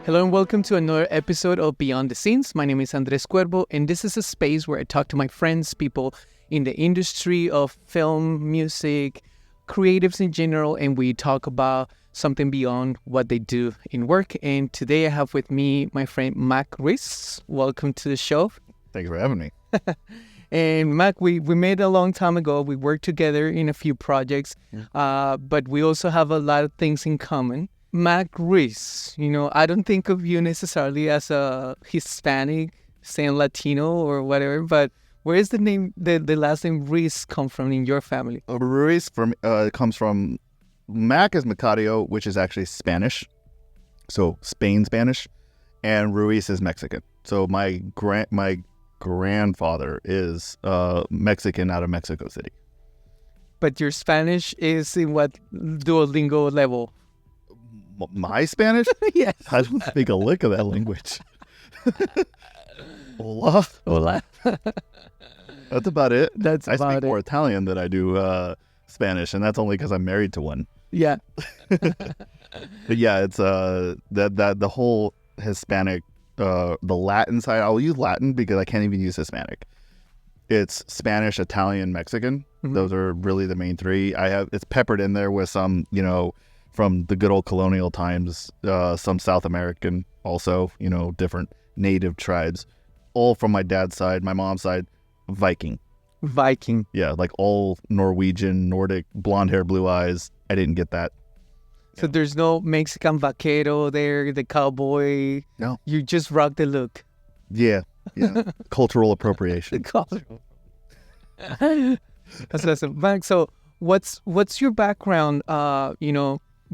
Hello and welcome to another episode of Beyond the Scenes. My name is Andres Cuervo, and this is a space where I talk to my friends, people in the industry of film, music, creatives in general, and we talk about something beyond what they do in work. And today I have with me my friend Mac Ruiz. Welcome to the show. Thanks for having me. And Mac, we met a long time ago. We worked together in a few projects, but we also have a lot of things in common. Mac Ruiz, I don't think of you necessarily as a Hispanic, saying Latino or whatever, but where is the name, the last name Ruiz come from in your family? Ruiz comes from, Mac is Macario, which is actually Spanish, so Spain Spanish, and Ruiz is Mexican. So my grandfather is Mexican out of Mexico City. But your Spanish is in what Duolingo level? My Spanish? Yes. I don't speak a lick of that language. Hola. Hola. That's about it. I speak more Italian than I do Spanish, and that's only because I'm married to one. Yeah. But yeah, it's the whole Hispanic, the Latin side. I'll use Latin because I can't even use Hispanic. It's Spanish, Italian, Mexican. Mm-hmm. Those are really the main three. It's peppered in there with some, from the good old colonial times, some South American also, different native tribes, all from my dad's side. My mom's side, Viking. Yeah, like all Norwegian, Nordic, blonde hair, blue eyes. I didn't get that. So there's no Mexican vaquero there, the cowboy. No. You just rock the look. Yeah. Cultural appropriation. That's awesome. Max, so what's your background,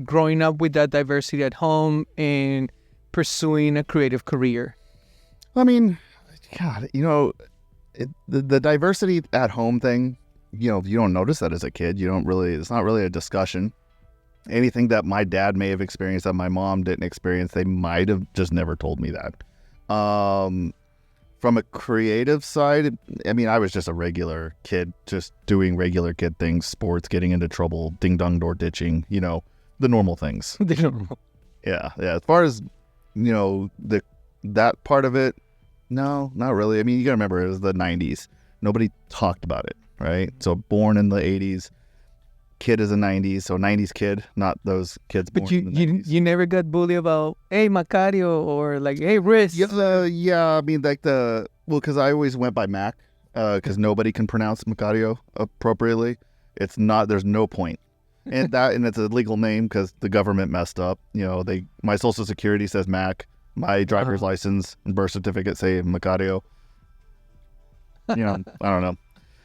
growing up with that diversity at home and pursuing a creative career? I mean, God, the diversity at home thing, you don't notice that as a kid. It's not really a discussion. Anything that my dad may have experienced that my mom didn't experience, they might have just never told me that. From a creative side, I was just a regular kid, just doing regular kid things, sports, getting into trouble, ding-dong door ditching, the normal things. Yeah. As far as, that part of it, no, not really. You gotta remember, it was the 90s. Nobody talked about it, right? So born in the 80s, kid is a 90s, so 90s kid, not those kids born in the 90s. You never got bullied about, hey, Macario, or like, hey, Riz. Yeah, because I always went by Mac, because nobody can pronounce Macario appropriately. There's no point. And it's a legal name because the government messed up. My social security says Mac. My driver's license and birth certificate say Macario. I don't know.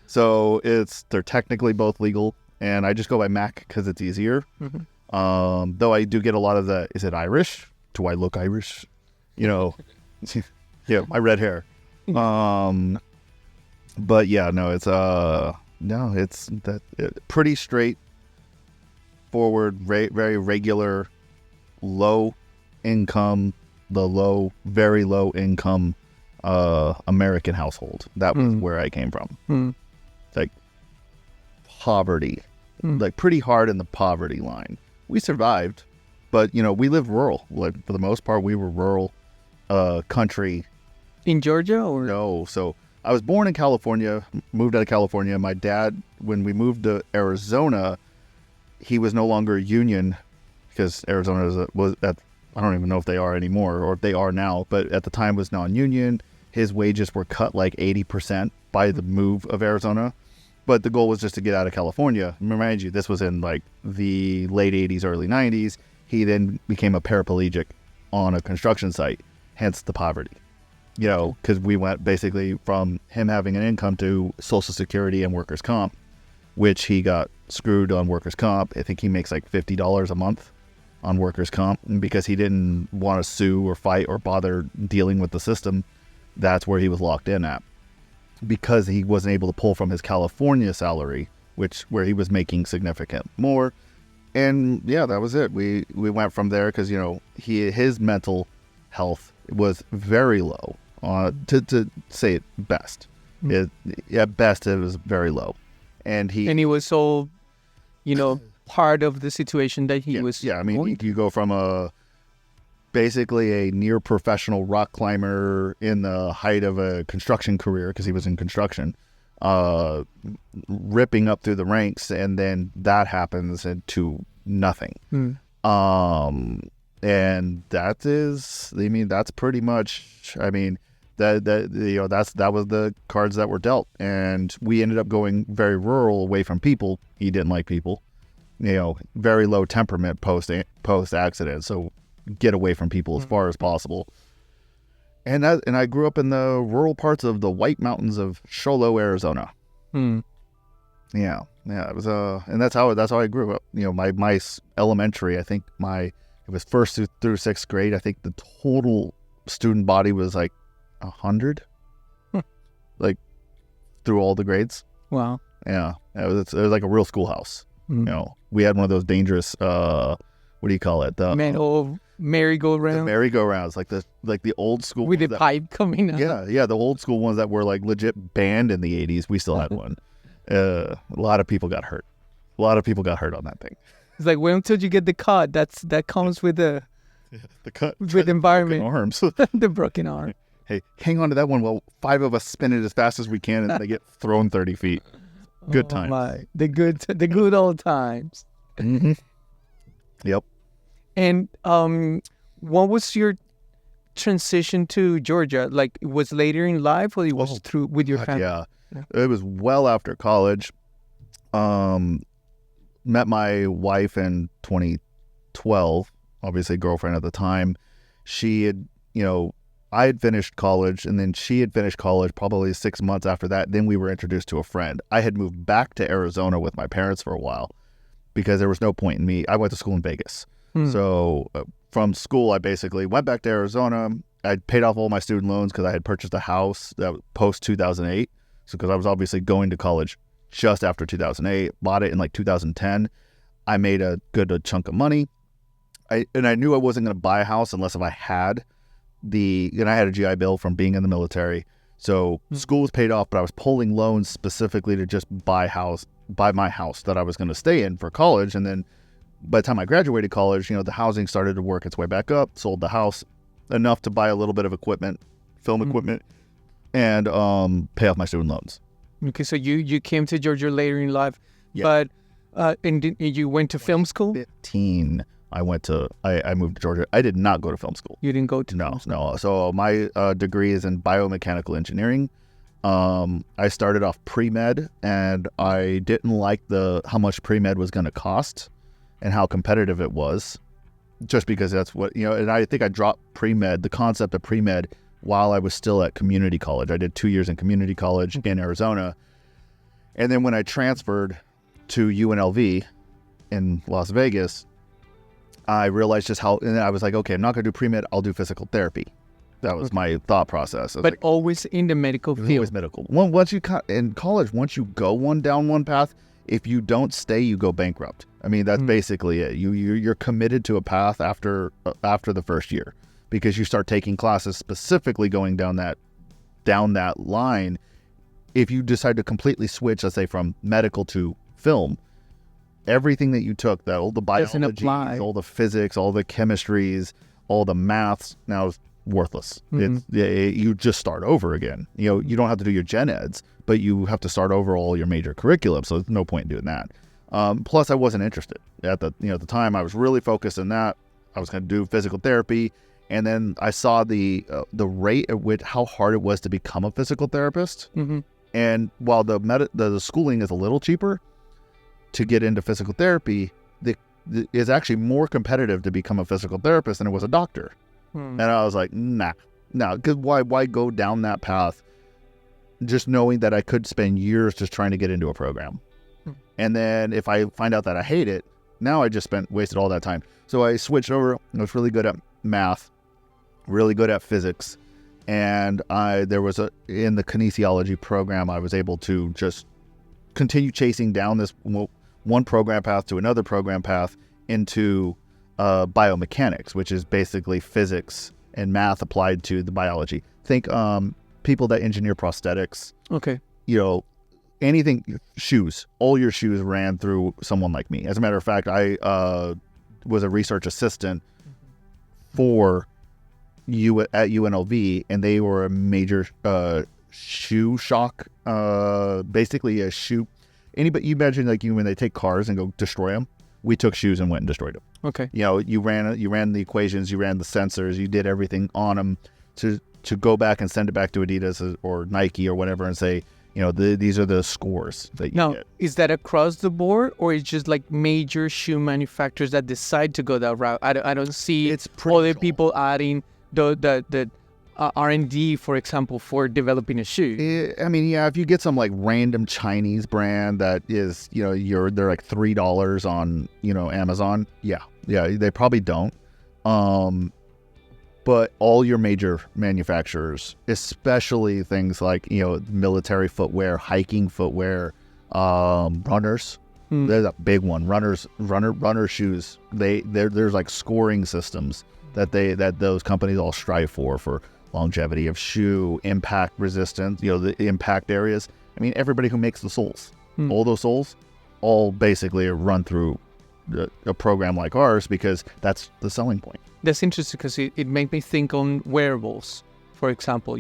So they're technically both legal, and I just go by Mac because it's easier. Mm-hmm. Though I do get a lot of is it Irish? Do I look Irish? Yeah, my red hair. But yeah, no, it's pretty straight forward, very regular, very low income American household. That was where I came from. Like poverty, like pretty hard in the poverty line. We survived, but we lived rural. Like for the most part, we were rural country. In Georgia or no? So I was born in California, moved out of California. My dad, when we moved to Arizona, he was no longer union because Arizona I don't even know if they are anymore or if they are now, but at the time was non-union. His wages were cut like 80% by the move of Arizona. But the goal was just to get out of California. Remind you, this was in like the late 80s, early 90s. He then became a paraplegic on a construction site, hence the poverty. Because we went basically from him having an income to Social Security and workers' comp, which he got screwed on workers' comp. I think he makes like $50 a month on workers' comp, and because he didn't want to sue or fight or bother dealing with the system, that's where he was locked in at, because he wasn't able to pull from his California salary, where he was making significant more. And yeah, that was it. We went from there because his mental health was very low, to say it best. At best it was very low, and he was so part of the situation that he was. Yeah, I mean, you go from basically a near professional rock climber in the height of a construction career, because he was in construction, ripping up through the ranks, and then that happens into nothing. And that is, I mean, that's pretty much, I mean, that was the cards that were dealt. And we ended up going very rural, away from people. He didn't like people, very low temperament post accident. So get away from people as far as possible. And I grew up in the rural parts of the White Mountains of Sholo, Arizona. Yeah, it was and that's how I grew up. My elementary, I think it was first through sixth grade. I think the total student body was like 100, like through all the grades. Wow. Yeah, it was like a real schoolhouse. We had one of those dangerous, what do you call it? The merry-go-round. The merry-go-rounds, like the old school with the pipe coming out. Yeah, the old school ones that were like legit banned in the 80s. We still had one. A lot of people got hurt. A lot of people got hurt on that thing. It's like, wait until you get the cut. That comes with the cut with environment. Broken arms. The broken arm. Hey, hang on to that one while 5 of us spin it as fast as we can, and they get thrown 30 feet. Good times. The good old times. Yep. And what was your transition to Georgia? Like, it was later in life, or it was through with your family? Yeah, it was well after college. Met my wife in 2012, obviously girlfriend at the time. She had, I had finished college, and then she had finished college probably 6 months after that. Then we were introduced to a friend. I had moved back to Arizona with my parents for a while because there was no point in me. I went to school in Vegas. So from school, I basically went back to Arizona. I paid off all my student loans because I had purchased a house that was post 2008. So because I was obviously going to college just after 2008, bought it in like 2010. I made a good chunk of money. I knew I wasn't going to buy a house unless if I had I had a GI Bill from being in the military. So school was paid off, but I was pulling loans specifically to just buy my house that I was going to stay in for college. And then by the time I graduated college, the housing started to work its way back up, sold the house enough to buy a little bit of equipment, film equipment, and pay off my student loans. Okay, so you came to Georgia later in life, but and you went to film school? 15. I moved to Georgia. I did not go to film school. You didn't go to No. So my degree is in biomechanical engineering. I started off pre-med, and I didn't like how much pre-med was going to cost and how competitive it was, just because that's what, and I think I dropped pre-med, the concept of pre-med, while I was still at community college. I did 2 years in community college in Arizona. And then when I transferred to UNLV in Las Vegas, I realized just how, and I was like, okay, I'm not going to do pre-med, I'll do physical therapy. That was my thought process. But like, always in the medical field. Always medical. In college, once you go down one path, if you don't stay, you go bankrupt. I mean, that's basically it. You're committed to a path after the first year, because you start taking classes specifically going down that line. If you decide to completely switch, let's say from medical to film, everything that you took, all the biology, all the physics, all the chemistries, all the maths, now is worthless. You just start over again. You don't have to do your gen eds, but you have to start over all your major curriculum. So there's no point in doing that. Plus, I wasn't interested at the time. I was really focused on that. I was going to do physical therapy, and then I saw the rate at which how hard it was to become a physical therapist. And while the schooling is a little cheaper to get into physical therapy, is actually more competitive to become a physical therapist than it was a doctor. And I was like, nah, because why go down that path, just knowing that I could spend years just trying to get into a program. And then if I find out that I hate it, now I just wasted all that time. So I switched over. I was really good at math, really good at physics. And in the kinesiology program, I was able to just continue chasing down this one program path to another program path into biomechanics, which is basically physics and math applied to the biology. Think people that engineer prosthetics. Okay. Anything, shoes, all your shoes ran through someone like me. As a matter of fact, I was a research assistant for you at UNLV, and they were a major shoe shock. Basically, a shoe. Anybody, you imagine like when they take cars and go destroy them. We took shoes and went and destroyed them. Okay. You ran the equations, you ran the sensors, you did everything on them to go back and send it back to Adidas or Nike or whatever and say, these are the scores that you get. Is that across the board, or it's just like major shoe manufacturers that decide to go that route? I don't see other people adding the R&D, for example, for developing a shoe. If you get some like random Chinese brand that is, they're like $3 on, Amazon. Yeah, they probably don't. But all your major manufacturers, especially things like, military footwear, hiking footwear, runners, there's a big one. Runner shoes. There's like scoring systems that those companies all strive for longevity of shoe, impact resistance, the impact areas. Everybody who makes the soles, all those soles, all basically run through a program like ours because that's the selling point. That's interesting because it made me think on wearables, for example,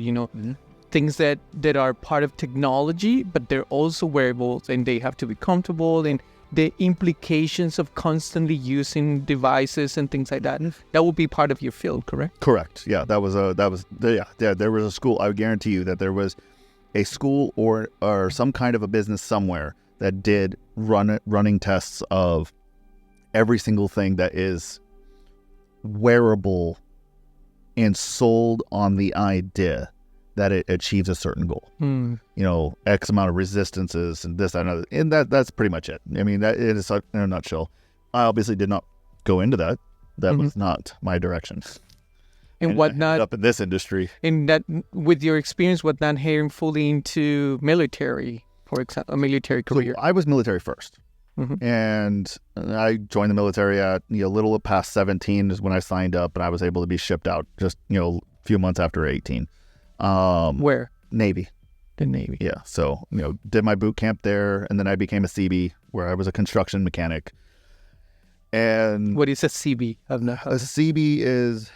things that are part of technology, but they're also wearables and they have to be comfortable, and the implications of constantly using devices and things like that. That would be part of your field, correct? Correct. Yeah, there was a school. I would guarantee you that there was a school or some kind of a business somewhere that did running tests of every single thing that is wearable and sold on the idea that it achieves a certain goal. X amount of resistances and this, that, and other. And that's pretty much it. That it is in a nutshell. I obviously did not go into that. That was not my direction. And what not up in this industry. And that, with your experience, what not heading fully into military, for example, a military career? So I was military first. And I joined the military at a little past 17 is when I signed up, and I was able to be shipped out just a few months after 18. Where? Navy. The Navy. Yeah. So did my boot camp there, and then I became a CB where I was a construction mechanic. And what is a CB? A CB is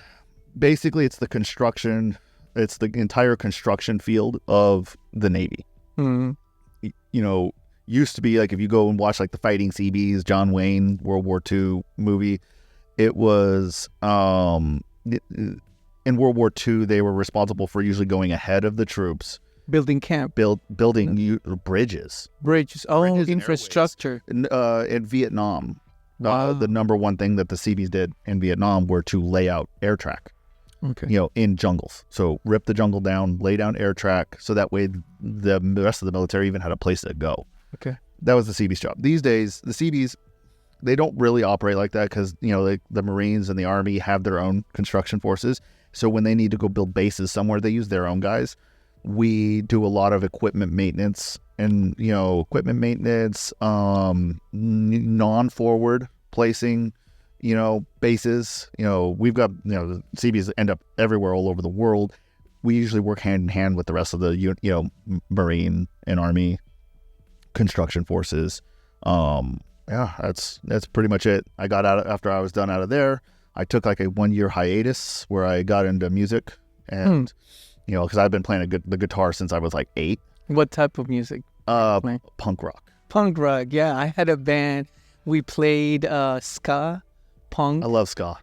basically it's the entire construction field of the Navy. Used to be like if you go and watch like the fighting CBs, John Wayne, World War II movie, it was in World War II they were responsible for usually going ahead of the troops, building camp, building bridges. Infrastructure. In Vietnam, the number one thing that the CBs did in Vietnam were to lay out air track. Okay. In jungles. So rip the jungle down, lay down air track, so that way the rest of the military even had a place to go. Okay. That was the CB's job. These days, the CBs, they don't really operate like that because, the Marines and the Army have their own construction forces. So when they need to go build bases somewhere, they use their own guys. We do a lot of equipment maintenance and, non-forward placing, bases. We've got, the CBs end up everywhere all over the world. We usually work hand in hand with the rest of the, Marine and Army construction forces. That's pretty much it. I got out after I was done out of there. I took like a 1-year hiatus where I got into music and, because I've been playing the guitar since I was like 8. What type of music? Punk rock. Punk rock. Yeah. I had a band. We played ska, punk. I love ska.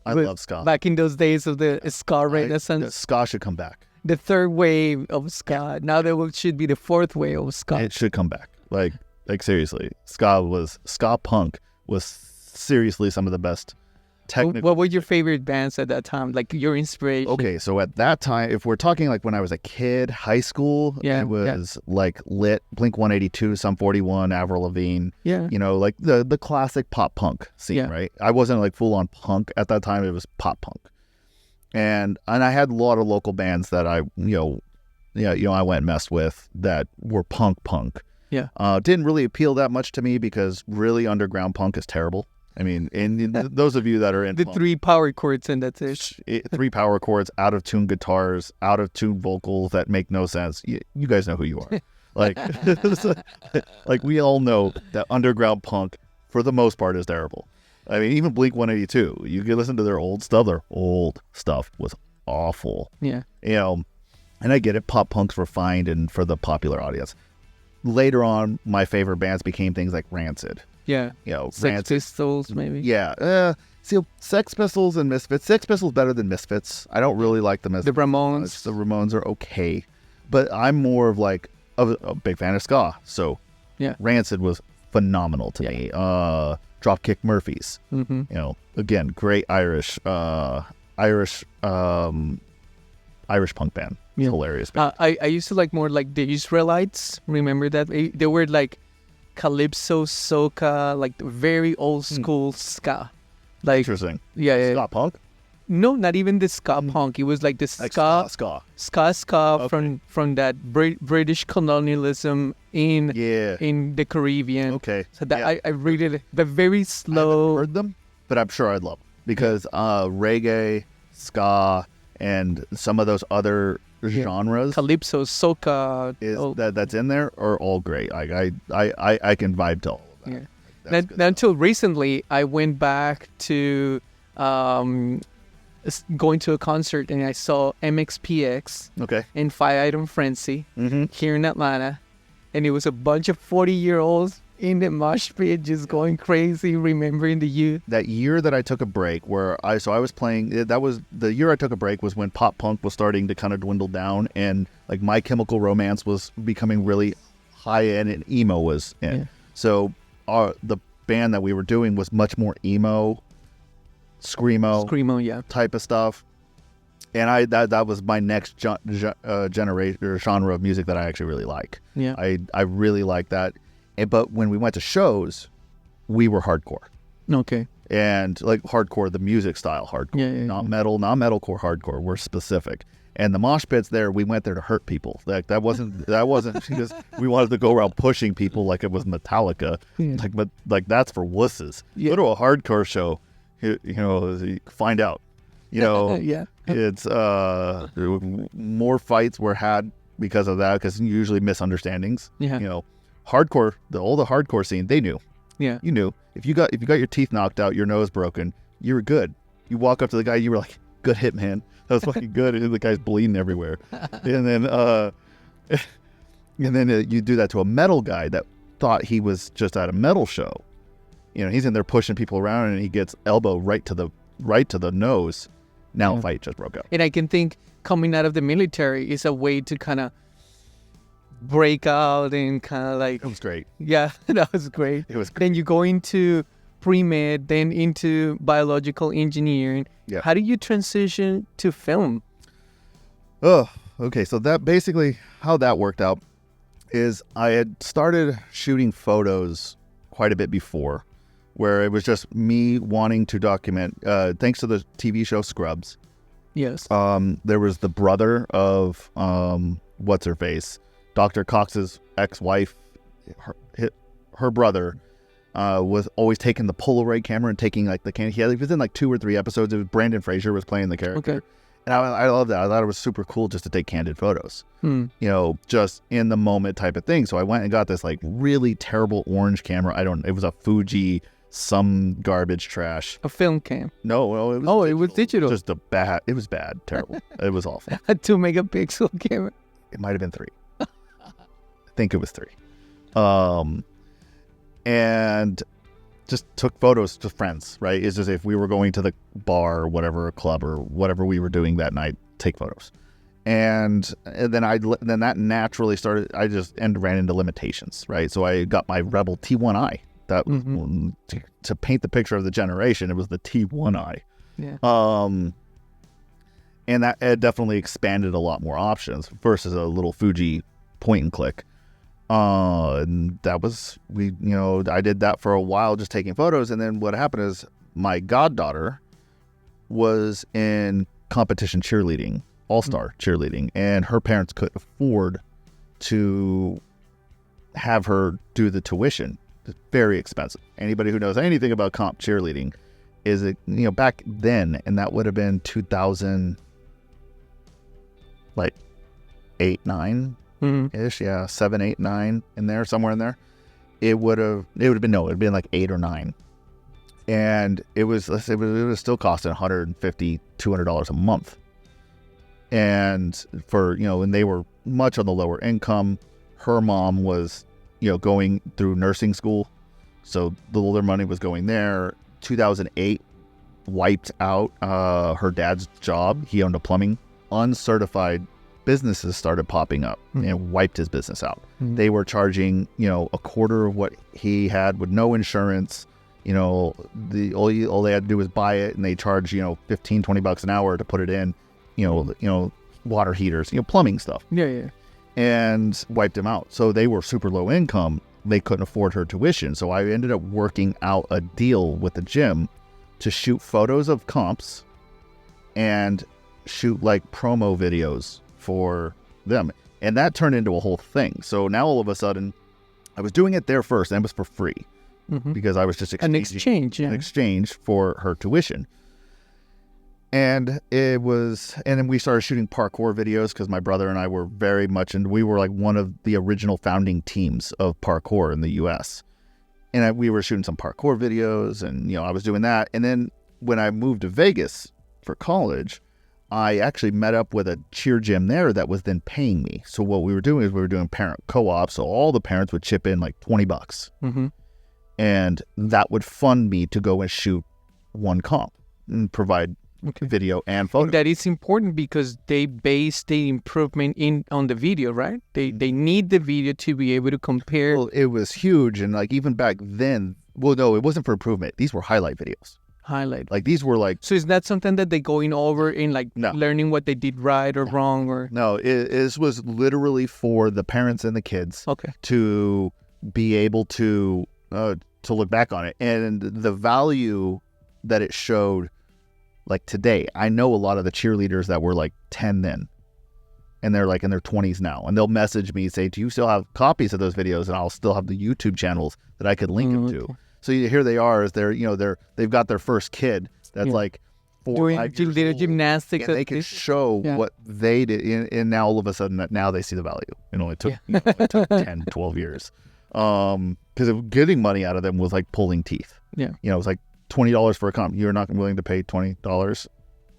I love ska. Back in those days of the ska renaissance. Ska should come back. The third wave of ska. Now there should be the fourth wave of ska. It should come back. Like seriously, ska punk was seriously some of the best technical. What were your favorite bands at that time? Like your inspiration? Okay, so at that time, if we're talking like when I was a kid, high school, it was like Lit, Blink-182, Sum 41, Avril Lavigne. Yeah. Like the classic pop punk scene, right? I wasn't like full on punk at that time. It was pop punk. And I had a lot of local bands that I went and messed with that were punk. Yeah. Didn't really appeal that much to me because really underground punk is terrible. And those of you that are in the punk, 3 power chords and that's it. 3 power chords, out of tune guitars, out of tune vocals that make no sense. You guys know who you are. Like, like we all know that underground punk for the most part is terrible. I mean, even Blink 182, you can listen to their old stuff. Their old stuff was awful. Yeah. And I get it. Pop punk's refined and for the popular audience. Later on, my favorite bands became things like Rancid. Yeah. Sex Pistols, maybe. Yeah. See, Sex Pistols and Misfits. Sex Pistols better than Misfits. I don't really like the Misfits. The Ramones. The Ramones are okay. But I'm more of like a big fan of ska. So Rancid was phenomenal to me. Dropkick Murphys. Mm-hmm. Again, great Irish punk band. Yeah. Hilarious band. I used to like more like the Israelites. Remember that? They were like calypso, soca, like very old school ska. Like, interesting. Yeah. Ska punk? No, not even the ska punk. It was like the ska Okay. from that British colonialism in the Caribbean. Okay. So that I really, but very slow. I haven't heard them, but I'm sure I'd love them because reggae, ska, and some of those other genres, calypso, soca, that's in there are all great. I can vibe to all of that. Yeah. Now, until recently, I went back to going to a concert and I saw MXPX and Five Item Frenzy here in Atlanta, and it was a bunch of 40-year-olds in the mosh pit just going crazy, remembering the youth. That year that I took a break, I was playing. That was the year I took a break. Was when pop punk was starting to kind of dwindle down, and like My Chemical Romance was becoming really high end, and emo was in. Yeah. So the band that we were doing was much more emo, screamo, type of stuff. And that was my next generation or genre of music that I actually really like. Yeah, I really like that. But when we went to shows, we were hardcore. Okay. And like hardcore, the music style hardcore, not metalcore hardcore. We're specific. And the mosh pits there, we went there to hurt people. Like that wasn't because we wanted to go around pushing people like it was Metallica. Yeah. Like that's for wusses. Yeah. Go to a hardcore show, you find out. It's more fights were had because of that, because usually misunderstandings. Yeah. Hardcore, the older hardcore scene, they knew. Yeah. You knew if you got your teeth knocked out, your nose broken, you were good. You walk up to the guy, you were like, "Good hit, man. That was fucking good." And the guy's bleeding everywhere. And then you do that to a metal guy that thought he was just at a metal show. He's in there pushing people around, and he gets elbow right to the nose. Now a fight just broke out. And I can think coming out of the military is a way to kind of break out and kind of like... It was great. Yeah, that was great. It was great. Then you go into pre-med, then into biological engineering. Yeah. How do you transition to film? Oh, okay. So that basically how that worked out is I had started shooting photos quite a bit before, where it was just me wanting to document, thanks to the TV show Scrubs. Yes. There was the brother of, what's her face? Dr. Cox's ex-wife, her brother, was always taking the Polaroid camera and taking like the camera. He was in like 2 or 3 episodes. It was Brandon Fraser was playing the character. Okay. And I love that. I thought it was super cool just to take candid photos, just in the moment type of thing. So I went and got this like really terrible orange camera. It was a Fuji, some garbage trash. A film cam. No, it was it was digital. Just it was bad, terrible. It was awful. A 2-megapixel camera. It might have been 3. I think it was 3. And just took photos to friends, right? It's just if we were going to the bar or whatever, a club or whatever we were doing that night, take photos. And then that naturally started, ran into limitations, right? So I got my Rebel T1i. That to paint the picture of the generation, it was the T1i. Yeah. And that it definitely expanded a lot more options versus a little Fuji point and click. And that was, I did that for a while, just taking photos. And then what happened is my goddaughter was in competition cheerleading, all-star cheerleading, and her parents couldn't afford to have her do the tuition. It's very expensive. Anybody who knows anything about comp cheerleading is it, back then, and that would have been 2000, like 8, 9 ish, 7, 8, 9 in there, somewhere in there. It would have been like 8 or 9, And it was still costing $150, $200 a month. And and they were much on the lower income. Her mom was, going through nursing school. So all their money was going there. 2008 wiped out her dad's job. He owned a plumbing. Uncertified businesses started popping up and wiped his business out. They were charging, a quarter of what he had with no insurance. All they had to do was buy it, and they charge, $15-$20 an hour to put it in, water heaters, plumbing stuff. Yeah. And wiped him out. So they were super low income. They couldn't afford her tuition. So I ended up working out a deal with the gym to shoot photos of comps and shoot like promo videos for them. And that turned into a whole thing. So now all of a sudden, I was doing it there first, and it was for free because I was just an exchange for her tuition. And then we started shooting parkour videos because my brother and I were very much, and we were like one of the original founding teams of parkour in the U.S. And we were shooting some parkour videos, and I was doing that. And then when I moved to Vegas for college, I actually met up with a cheer gym there that was then paying me. So what we were doing is we were doing parent co-op. So all the parents would chip in like $20. And that would fund me to go and shoot one comp and provide video and photo. And that is important because they base the improvement on the video, right? They need the video to be able to compare. Well, it was huge. And like even back then, well, no, it wasn't for improvement. These were highlight videos. Like these were like. So is that something that they going over in like learning what they did right or wrong or? No, it was literally for the parents and the kids to be able to look back on it. And the value that it showed, like today, I know a lot of the cheerleaders that were like 10 then, and they're like in their 20s now, and they'll message me, say, do you still have copies of those videos? And I'll still have the YouTube channels that I could link them to. So here they are, as they've got their first kid that's like 4 or 5 years old, gymnastics, and they can show what they did, and now all of a sudden now they see the value. It only took, it took 10, 12 years, because getting money out of them was like pulling teeth. Yeah, it was like $20 for a comp. You're not willing to pay $20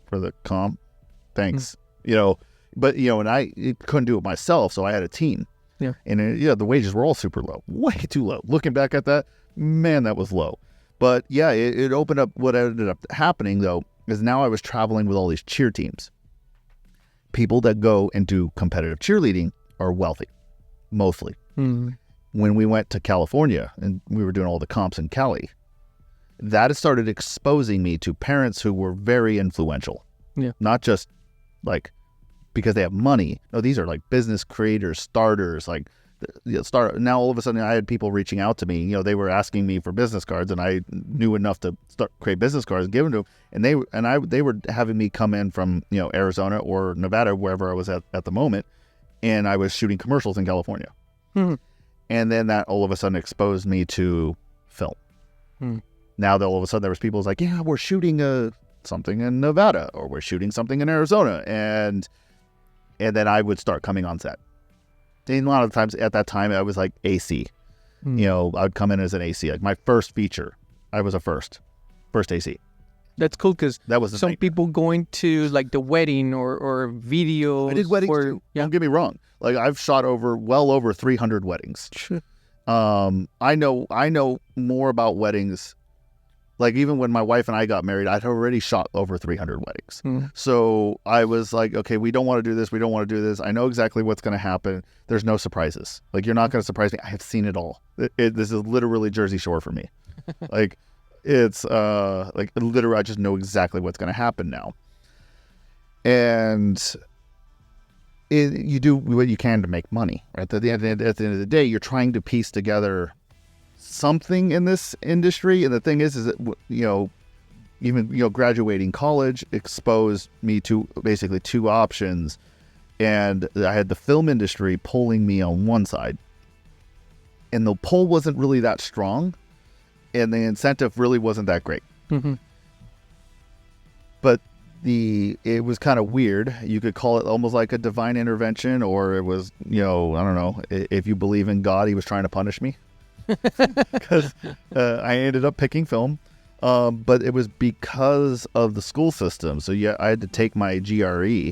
for the comp? Thanks. But and I couldn't do it myself, so I had a team. Yeah, and the wages were all super low, way too low. Looking back at that, man, that was low. But yeah, it opened up. What ended up happening though is now I was traveling with all these cheer teams. People that go and do competitive cheerleading are wealthy, mostly. When we went to California and we were doing all the comps in Cali, that has started exposing me to parents who were very influential. Yeah, not just like because they have money. No, these are like business creators, starters, like. Now all of a sudden I had people reaching out to me. They were asking me for business cards, and I knew enough to create business cards and give them to them. And they were having me come in from Arizona or Nevada, wherever I was at the moment, and I was shooting commercials in California. And then that all of a sudden exposed me to film. Now that all of a sudden there was people who's like, yeah, we're shooting something in Nevada, or we're shooting something in Arizona, and then I would start coming on set. And a lot of times at that time, I was like AC. I'd come in as an AC. Like my first feature, I was a first AC. That's cool because that was some people going to like the wedding or video. I did weddings too. Yeah. Don't get me wrong. Like I've shot well over 300 weddings. I know more about weddings. Like even when my wife and I got married, I'd already shot over 300 weddings. So I was like, okay, we don't want to do this. We don't want to do this. I know exactly what's going to happen. There's no surprises. Like you're not going to surprise me. I have seen it all. This is literally Jersey Shore for me. Like it's like literally, I just know exactly what's going to happen now. And you do what you can to make money, right? At the end of the day, you're trying to piece together something in this industry. And the thing is that, even, graduating college exposed me to basically two options. And I had the film industry pulling me on one side, and the pull wasn't really that strong, and the incentive really wasn't that great. But it was kind of weird. You could call it almost like a divine intervention, or it was, I don't know, if you believe in God, he was trying to punish me. Because I ended up picking film. But it was because of the school system. So yeah, I had to take my GRE,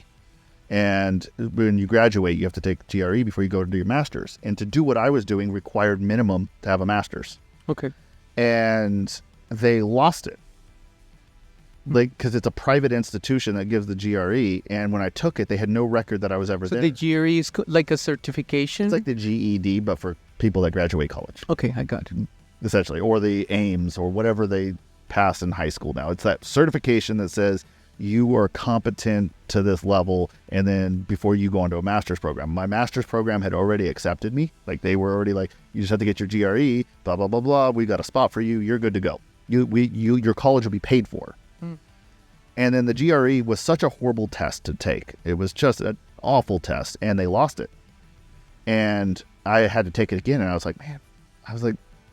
and when you graduate, you have to take GRE before you go to do your master's. And to do what I was doing required minimum to have a master's. Okay. And they lost it. Like, because it's a private institution that gives the GRE, and when I took it, they had no record that I was ever So there. the GRE is like a certification? It's like the GED, but for people that graduate college. Okay, I got it. Essentially, or the AIMS, or whatever they pass in high school now. It's that certification that says you are competent to this level, and then before you go into a master's program. My master's program had already accepted me. Like, they were already like, you just have to get your GRE, blah, blah, blah, blah. We got a spot for you. You're good to go. Your college will be paid for. And then the GRE was such a horrible test to take. It was just an awful test, and they lost it. And I had to take it again, and I was like,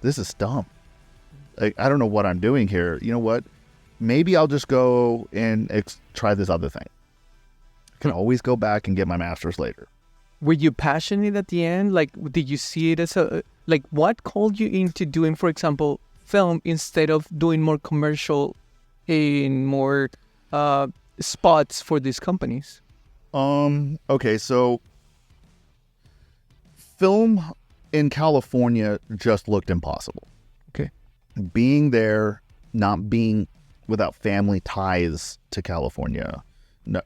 this is dumb. Like, I don't know what I'm doing here. You know what? Maybe I'll just go and try this other thing. I can always go back and get my master's later. Were you passionate at the end? Like, did you see it as like, what called you into doing, for example, film instead of doing more commercial in more spots for these companies? Okay, so film in California just looked impossible. Okay. Being there, not being without family ties to California,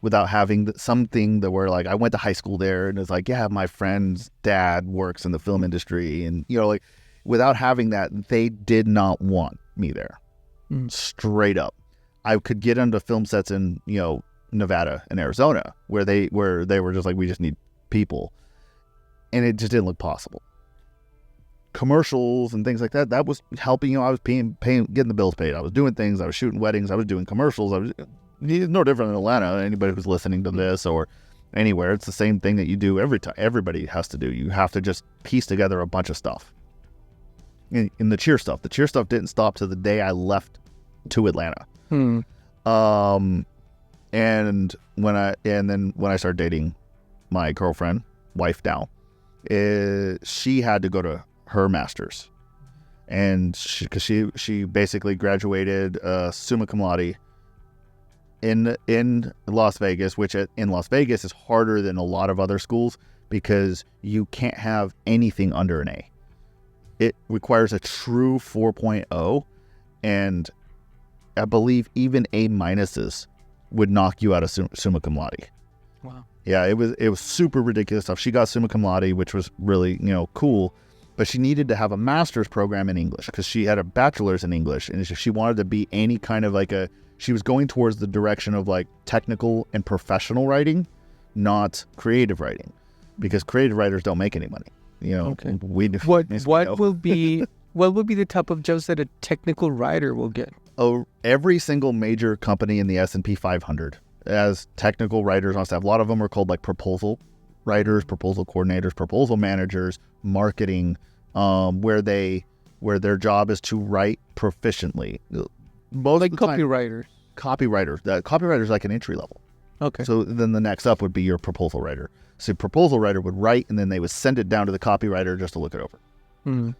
without having something that were like, I went to high school there, and it's like, yeah, my friend's dad works in the film industry, and like, without having that, they did not want me there. Straight up. I could get into film sets in, Nevada and Arizona where they were just like, we just need people. And it just didn't look possible. Commercials and things like that, that was helping. I was paying, getting the bills paid. I was doing things. I was shooting weddings. I was doing commercials. It's no different in Atlanta. Anybody who's listening to this or anywhere, it's the same thing that you do every time. Everybody has to do. You have to just piece together a bunch of stuff. In the cheer stuff. The cheer stuff didn't stop to the day I left to Atlanta. And when I started dating my girlfriend, wife now, she had to go to her master's, and she basically graduated summa cum laude in Las Vegas, which in Las Vegas is harder than a lot of other schools because you can't have anything under an A. It requires a true 4.0, and I believe even A minuses would knock you out of summa cum laude. Wow. Yeah, it was super ridiculous stuff. She got summa cum laude, which was really, cool, but she needed to have a master's program in English because she had a bachelor's in English, and if she wanted to be any kind of she was going towards the direction of like technical and professional writing, not creative writing, because creative writers don't make any money. Okay. What will be the type of jobs that a technical writer will get? Oh, every single major company in the S&P 500 as technical writers on staff. A lot of them are called like proposal writers, proposal coordinators, proposal managers, marketing, where their job is to write proficiently. Most like of the copywriters. Copywriters. That copywriter is like an entry level. Okay. So then the next up would be your proposal writer. So proposal writer would write, and then they would send it down to the copywriter just to look it over. And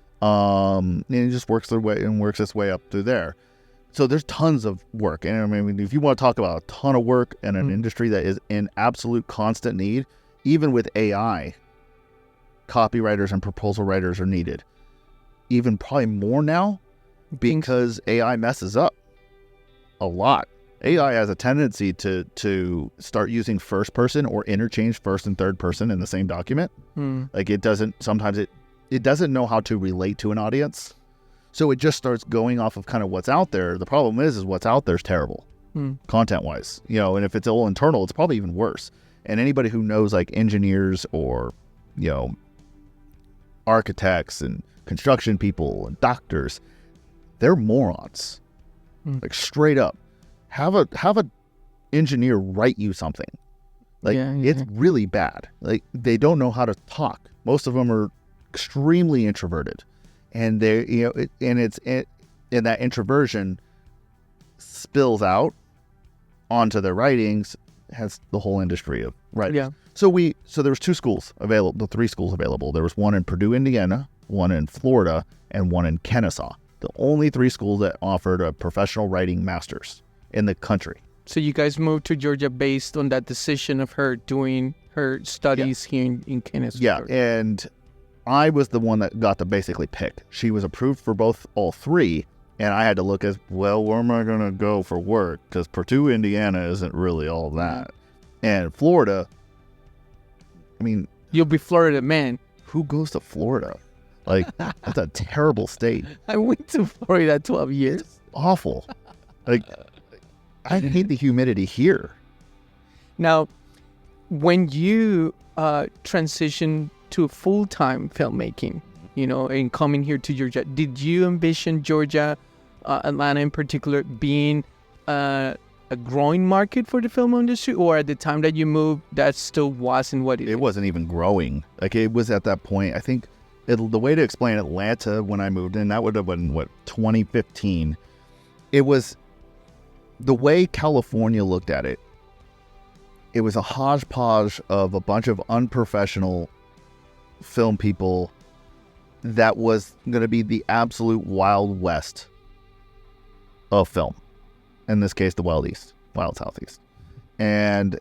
it just works its way up through there. So there's tons of work. And I mean, if you want to talk about a ton of work in an industry that is in absolute constant need, even with AI, copywriters and proposal writers are needed. Even probably more now because AI messes up a lot. AI has a tendency to start using first person or interchange first and third person in the same document. Like it doesn't know how to relate to an audience. So it just starts going off of kind of what's out there. The problem is what's out there is terrible, content-wise. And if it's all internal, it's probably even worse. And anybody who knows like engineers or, architects and construction people and doctors, they're morons. Like straight up. Have a engineer write you something. Like it's really bad. Like they don't know how to talk. Most of them are extremely introverted. And and that introversion spills out onto their writings, has the whole industry of writing. Yeah. So there was 2 schools available, 3 schools available. There was one in Purdue, Indiana, one in Florida, and one in Kennesaw, The only 3 schools that offered a professional writing master's in the country. So you guys moved to Georgia based on that decision of her doing her studies here in Kansas. Yeah, and I was the one that got to basically pick. She was approved for all 3, and I had to look as, well, where am I going to go for work? Because Purdue, Indiana isn't really all that. And Florida, I mean... You'll be Florida man. Who goes to Florida? Like, that's a terrible state. I went to Florida 12 years. It's awful. Like, I hate the humidity here. Now, when you transitioned to full-time filmmaking, and coming here to Georgia, did you envision Georgia, Atlanta in particular, being a growing market for the film industry? Or at the time that you moved, that still wasn't what it is? It wasn't even growing. Like, it was at that point, I think, the way to explain Atlanta when I moved in, that would have been, 2015. It was the way California looked at it. It was a hodgepodge of a bunch of unprofessional film people that was going to be the absolute Wild West of film. In this case, the Wild East, Wild Southeast. And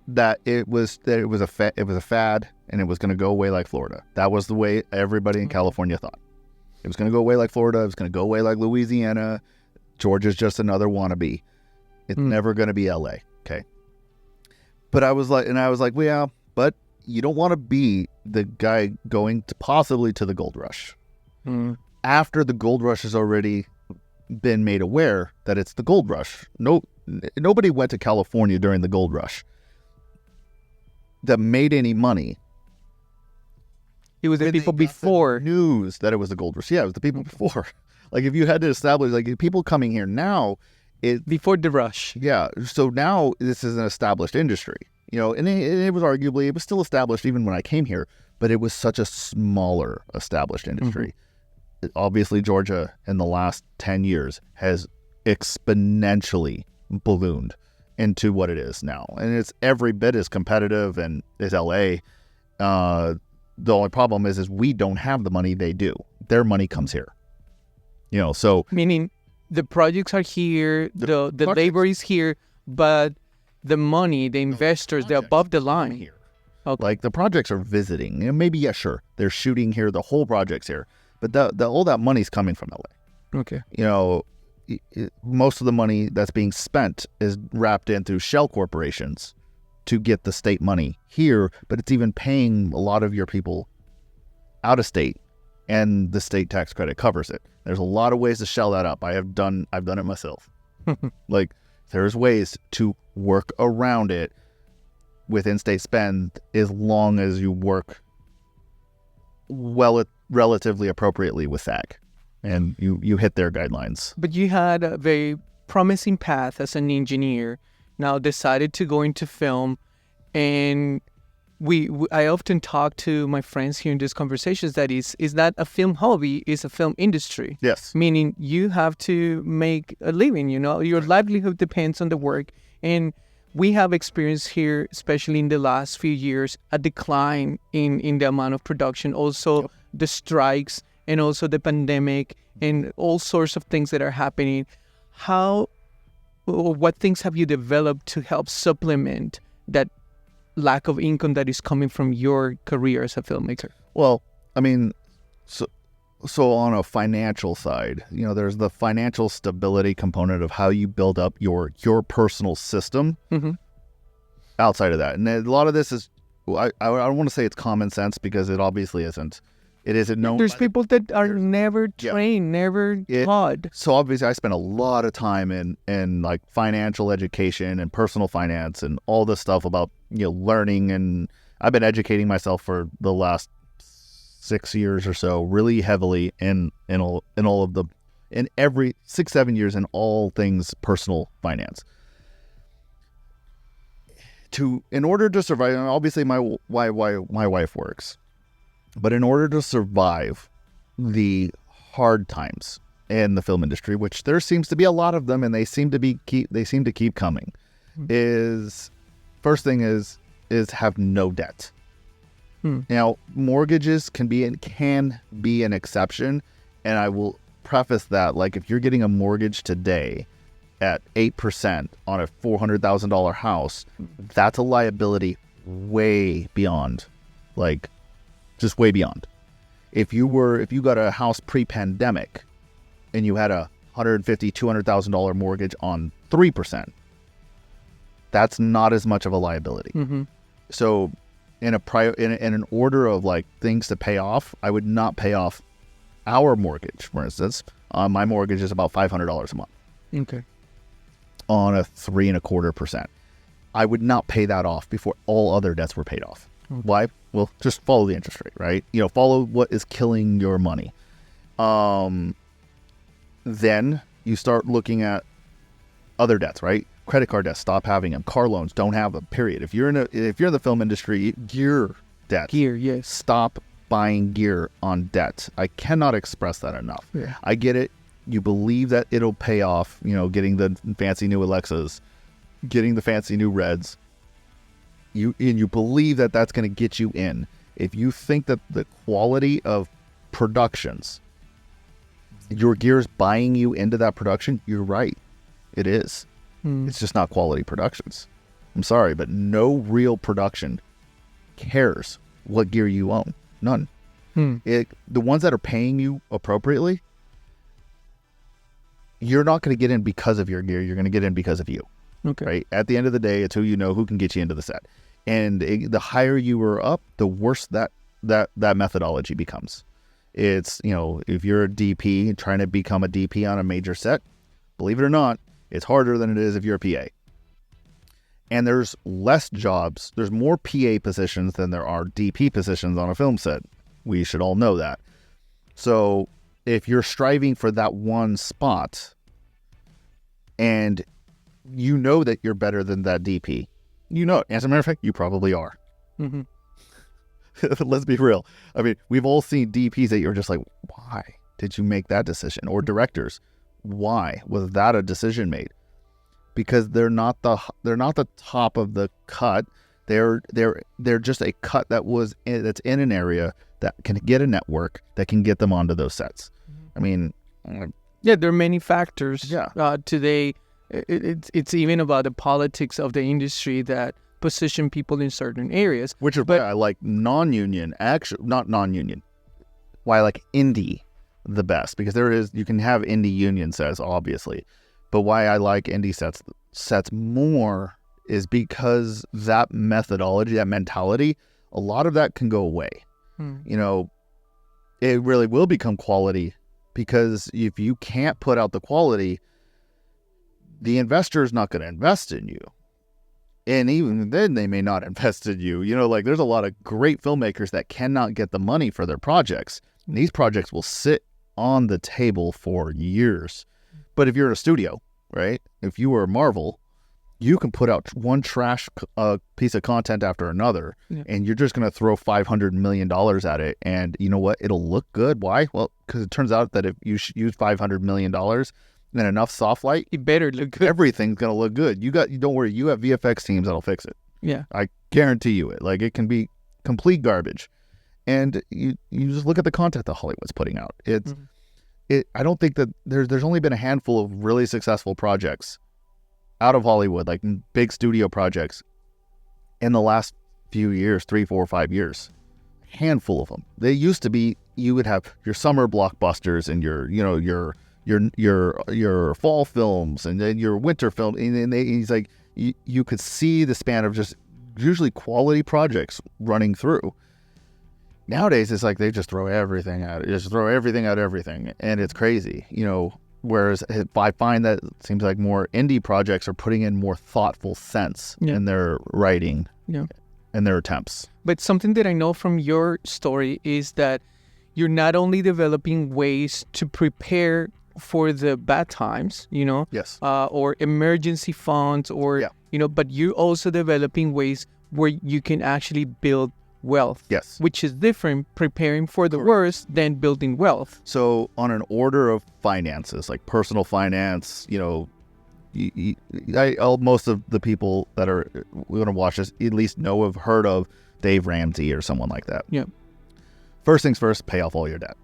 that it was a fad, and it was going to go away like Florida. That was the way everybody in California thought. It was going to go away like Florida. It was going to go away like Louisiana. Georgia's just another wannabe. It's never going to be LA. Okay. But I was like, well, yeah, but you don't want to be the guy going to possibly to the gold rush. After the gold rush has already been made aware that it's the gold rush. Nobody went to California during the gold rush that made any money. It was the people before. News that it was the gold rush. Yeah, it was the people before. Like, if you had to establish, like, people coming here now, before the rush. Yeah. So now this is an established industry, and it was arguably, it was still established even when I came here, but it was such a smaller established industry. Obviously, Georgia in the last 10 years has exponentially ballooned into what it is now. And it's every bit as competitive and as LA. The only problem is we don't have the money they do. Their money comes here. So... Meaning the projects are here, the labor is here, but the money, the investors, they're above the line. Here. Okay. Like, the projects are visiting. Maybe, yeah, sure, they're shooting here, the whole project's here. But all that money's coming from LA. Okay. Most of the money that's being spent is wrapped in through shell corporations to get the state money here, but it's even paying a lot of your people out of state, and the state tax credit covers it. There's a lot of ways to shell that up. I've done it myself. Like, there's ways to work around it with in-state spend as long as you work relatively appropriately with SAG, and you hit their guidelines. But you had a very promising path as an engineer, now decided to go into film, and I often talk to my friends here in these conversations that is not a film hobby, it's a film industry. Yes. Meaning you have to make a living, your livelihood depends on the work. And we have experienced here, especially in the last few years, a decline in the amount of production. Also, the strikes, and also the pandemic, and all sorts of things that are happening. What things have you developed to help supplement that lack of income that is coming from your career as a filmmaker? Well, I mean, so on a financial side, there's the financial stability component of how you build up your personal system. Outside of that, and a lot of this is, I don't want to say it's common sense, because it obviously isn't. It isn't known. There's people that are never trained, never taught. So obviously, I spent a lot of time in like financial education and personal finance and all this stuff about learning, and I've been educating myself for the last 6 years or so, really heavily in every 6-7 years in all things personal finance. In order to survive, and obviously my wife works, but in order to survive the hard times in the film industry, which there seems to be a lot of them, and they seem to keep coming, is first thing is have no debt. Now, mortgages can be an exception, and I will preface that, like, if you're getting a mortgage today at 8% on a $400,000 house, that's a liability way beyond, like, just way beyond. If you got a house pre-pandemic and you had a $150,000, $200,000 mortgage on 3%, that's not as much of a liability. Mm-hmm. So in an order of like things to pay off, I would not pay off our mortgage, for instance. My mortgage is about $500 a month. Okay. On a 3.25%. I would not pay that off before all other debts were paid off. Okay. Why? Well, just follow the interest rate, right? Follow what is killing your money. Then you start looking at other debts, right? Credit card debts, stop having them. Car loans, don't have them, period. If you're in the film industry, gear debt. Gear, yes. Stop buying gear on debt. I cannot express that enough. Yeah. I get it. You believe that it'll pay off, getting the fancy new Alexas, getting the fancy new Reds. You believe that that's going to get you in. If you think that the quality of productions, your gear is buying you into that production, you're right. It is. It's just not quality productions. I'm sorry, but no real production cares what gear you own. None. The ones that are paying you appropriately, you're not going to get in because of your gear. You're going to get in because of you. Okay. Right? At the end of the day, it's who can get you into the set. And the higher you are up, the worse that methodology becomes. It's, if you're a DP trying to become a DP on a major set, believe it or not, it's harder than it is if you're a PA. And there's less jobs. There's more PA positions than there are DP positions on a film set. We should all know that. So if you're striving for that one spot and you know that you're better than that DP, as a matter of fact, you probably are. Mm-hmm. Let's be real. I mean, we've all seen DPs that you're just like, why did you make that decision? Or directors, why was that a decision made? Because they're not the top of the cut. They're just a cut that's in an area that can get a network that can get them onto those sets. I mean, there are many factors. Yeah. Today, it's even about the politics of the industry that position people in certain areas. Which is why I like non-union, not non-union. Why I like indie the best, because you can have indie union sets, obviously. But why I like indie sets more is because that methodology, that mentality, a lot of that can go away. It really will become quality, because if you can't put out the quality, the investor is not going to invest in you. And even then, they may not invest in you. There's a lot of great filmmakers that cannot get the money for their projects. And these projects will sit on the table for years. But if you're in a studio, right? If you were Marvel, you can put out one trash piece of content after another, and you're just going to throw $500 million at it. And you know what? It'll look good. Why? Well, because it turns out that if you use $500 million and enough soft light, it better look good. Everything's going to look good. Don't worry. You have VFX teams that'll fix it. Yeah. I guarantee you it. Like, it can be complete garbage. And you just look at the content that Hollywood's putting out. I don't think that there's only been a handful of really successful projects out of Hollywood, like big studio projects, in the last few years, 3, 4, 5 years. Handful of them. They used to be, you would have your summer blockbusters and your fall films and then your winter film, and he's like, you could see the span of just usually quality projects running through. Nowadays, it's like they just throw everything at everything, and it's crazy, whereas I find that it seems like more indie projects are putting in more thoughtful sense in their writing and their attempts. But something that I know from your story is that you're not only developing ways to prepare for the bad times, yes, or emergency funds, but you're also developing ways where you can actually build wealth, yes, which is different, preparing for the worst than building wealth. So on an order of finances, like personal finance, most of the people that are going to watch this at least have heard of Dave Ramsey or someone like that. Yeah. First things first, pay off all your debt.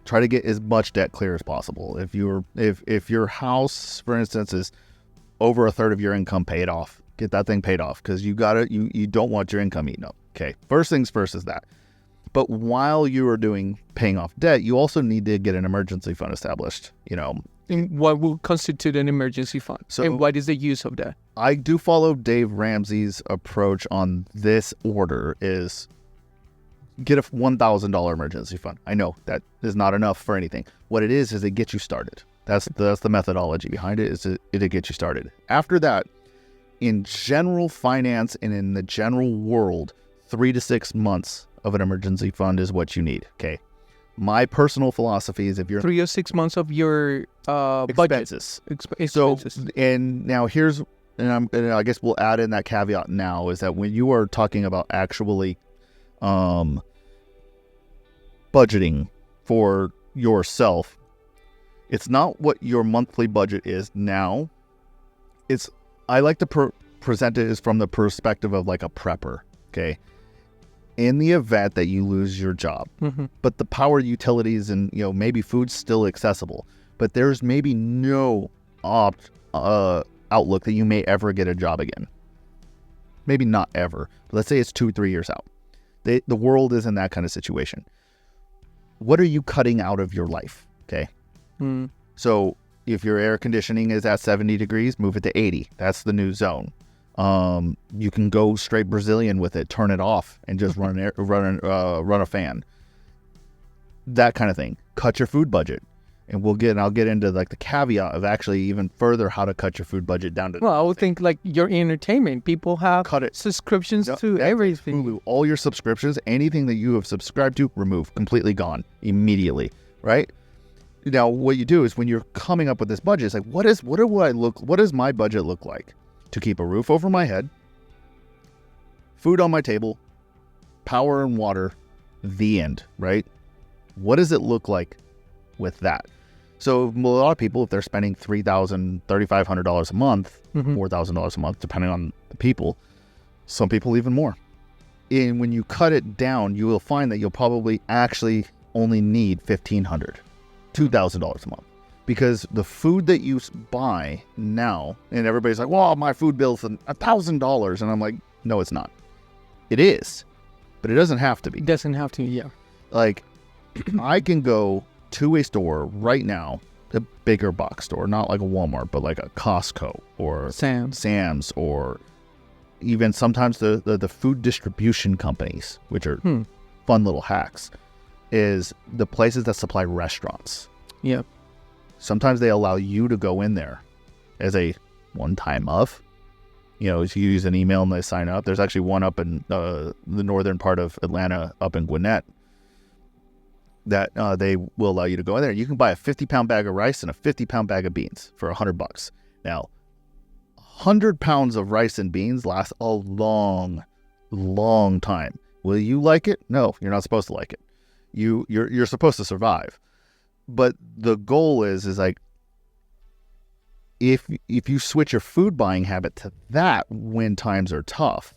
try to get as much debt clear as possible. If your house, for instance, is over a third of your income paid off, get that thing paid off, because you don't want your income eaten up. Okay, first things first is that. But while you are paying off debt, you also need to get an emergency fund established. And what will constitute an emergency fund? So, and what is the use of that? I do follow Dave Ramsey's approach on this order is get a $1,000 emergency fund. I know that is not enough for anything. What it is it gets you started. That's the methodology behind it, is it gets you started. After that, in general finance and in the general world, 3 to 6 months of an emergency fund is what you need. Okay. My personal philosophy is if you're 3 or 6 months of your expenses. Expenses. So, and now and I guess we'll add in that caveat now, is that when you are talking about actually budgeting for yourself, it's not what your monthly budget is now. I like to present it as from the perspective of like a prepper. Okay. In the event that you lose your job, but the power utilities and maybe food's still accessible, but there's maybe no outlook that you may ever get a job again. Maybe not ever. But let's say it's 2-3 years out. The world is in that kind of situation. What are you cutting out of your life? Okay. So if your air conditioning is at 70 degrees, move it to 80. That's the new zone. You can go straight Brazilian with it, turn it off, and just run a fan. That kind of thing. Cut your food budget, and I'll get into like the caveat of actually even further how to cut your food budget down to. Well, I would think like your entertainment. People have subscriptions to everything. Hulu, all your subscriptions, anything that you have subscribed to, remove, completely gone immediately. Right. Now, what you do is when you're coming up with this budget, it's like, what does my budget look like? To keep a roof over my head, food on my table, power and water, the end, right? What does it look like with that? So a lot of people, if they're spending $3,000, $3,500 a month, $4,000 a month, depending on the people, some people even more. And when you cut it down, you will find that you'll probably actually only need $1,500, $2,000 a month. Because the food that you buy now, and everybody's like, well, my food bill's $1,000. And I'm like, no, it's not. It is, but it doesn't have to be. It doesn't have to, yeah. Like, I can go to a store right now, a bigger box store, not like a Walmart, but like a Costco or Sam's, or even sometimes the food distribution companies, which are fun little hacks, is the places that supply restaurants. Yeah. Sometimes they allow you to go in there as a one-time of. If you use an email and they sign up. There's actually one up in the northern part of Atlanta, up in Gwinnett, that they will allow you to go in there. You can buy a 50-pound bag of rice and a 50-pound bag of beans for $100. Now, 100 pounds of rice and beans last a long, long time. Will you like it? No, you're not supposed to like it. You're supposed to survive. But the goal is like, if you switch your food buying habit to that when times are tough,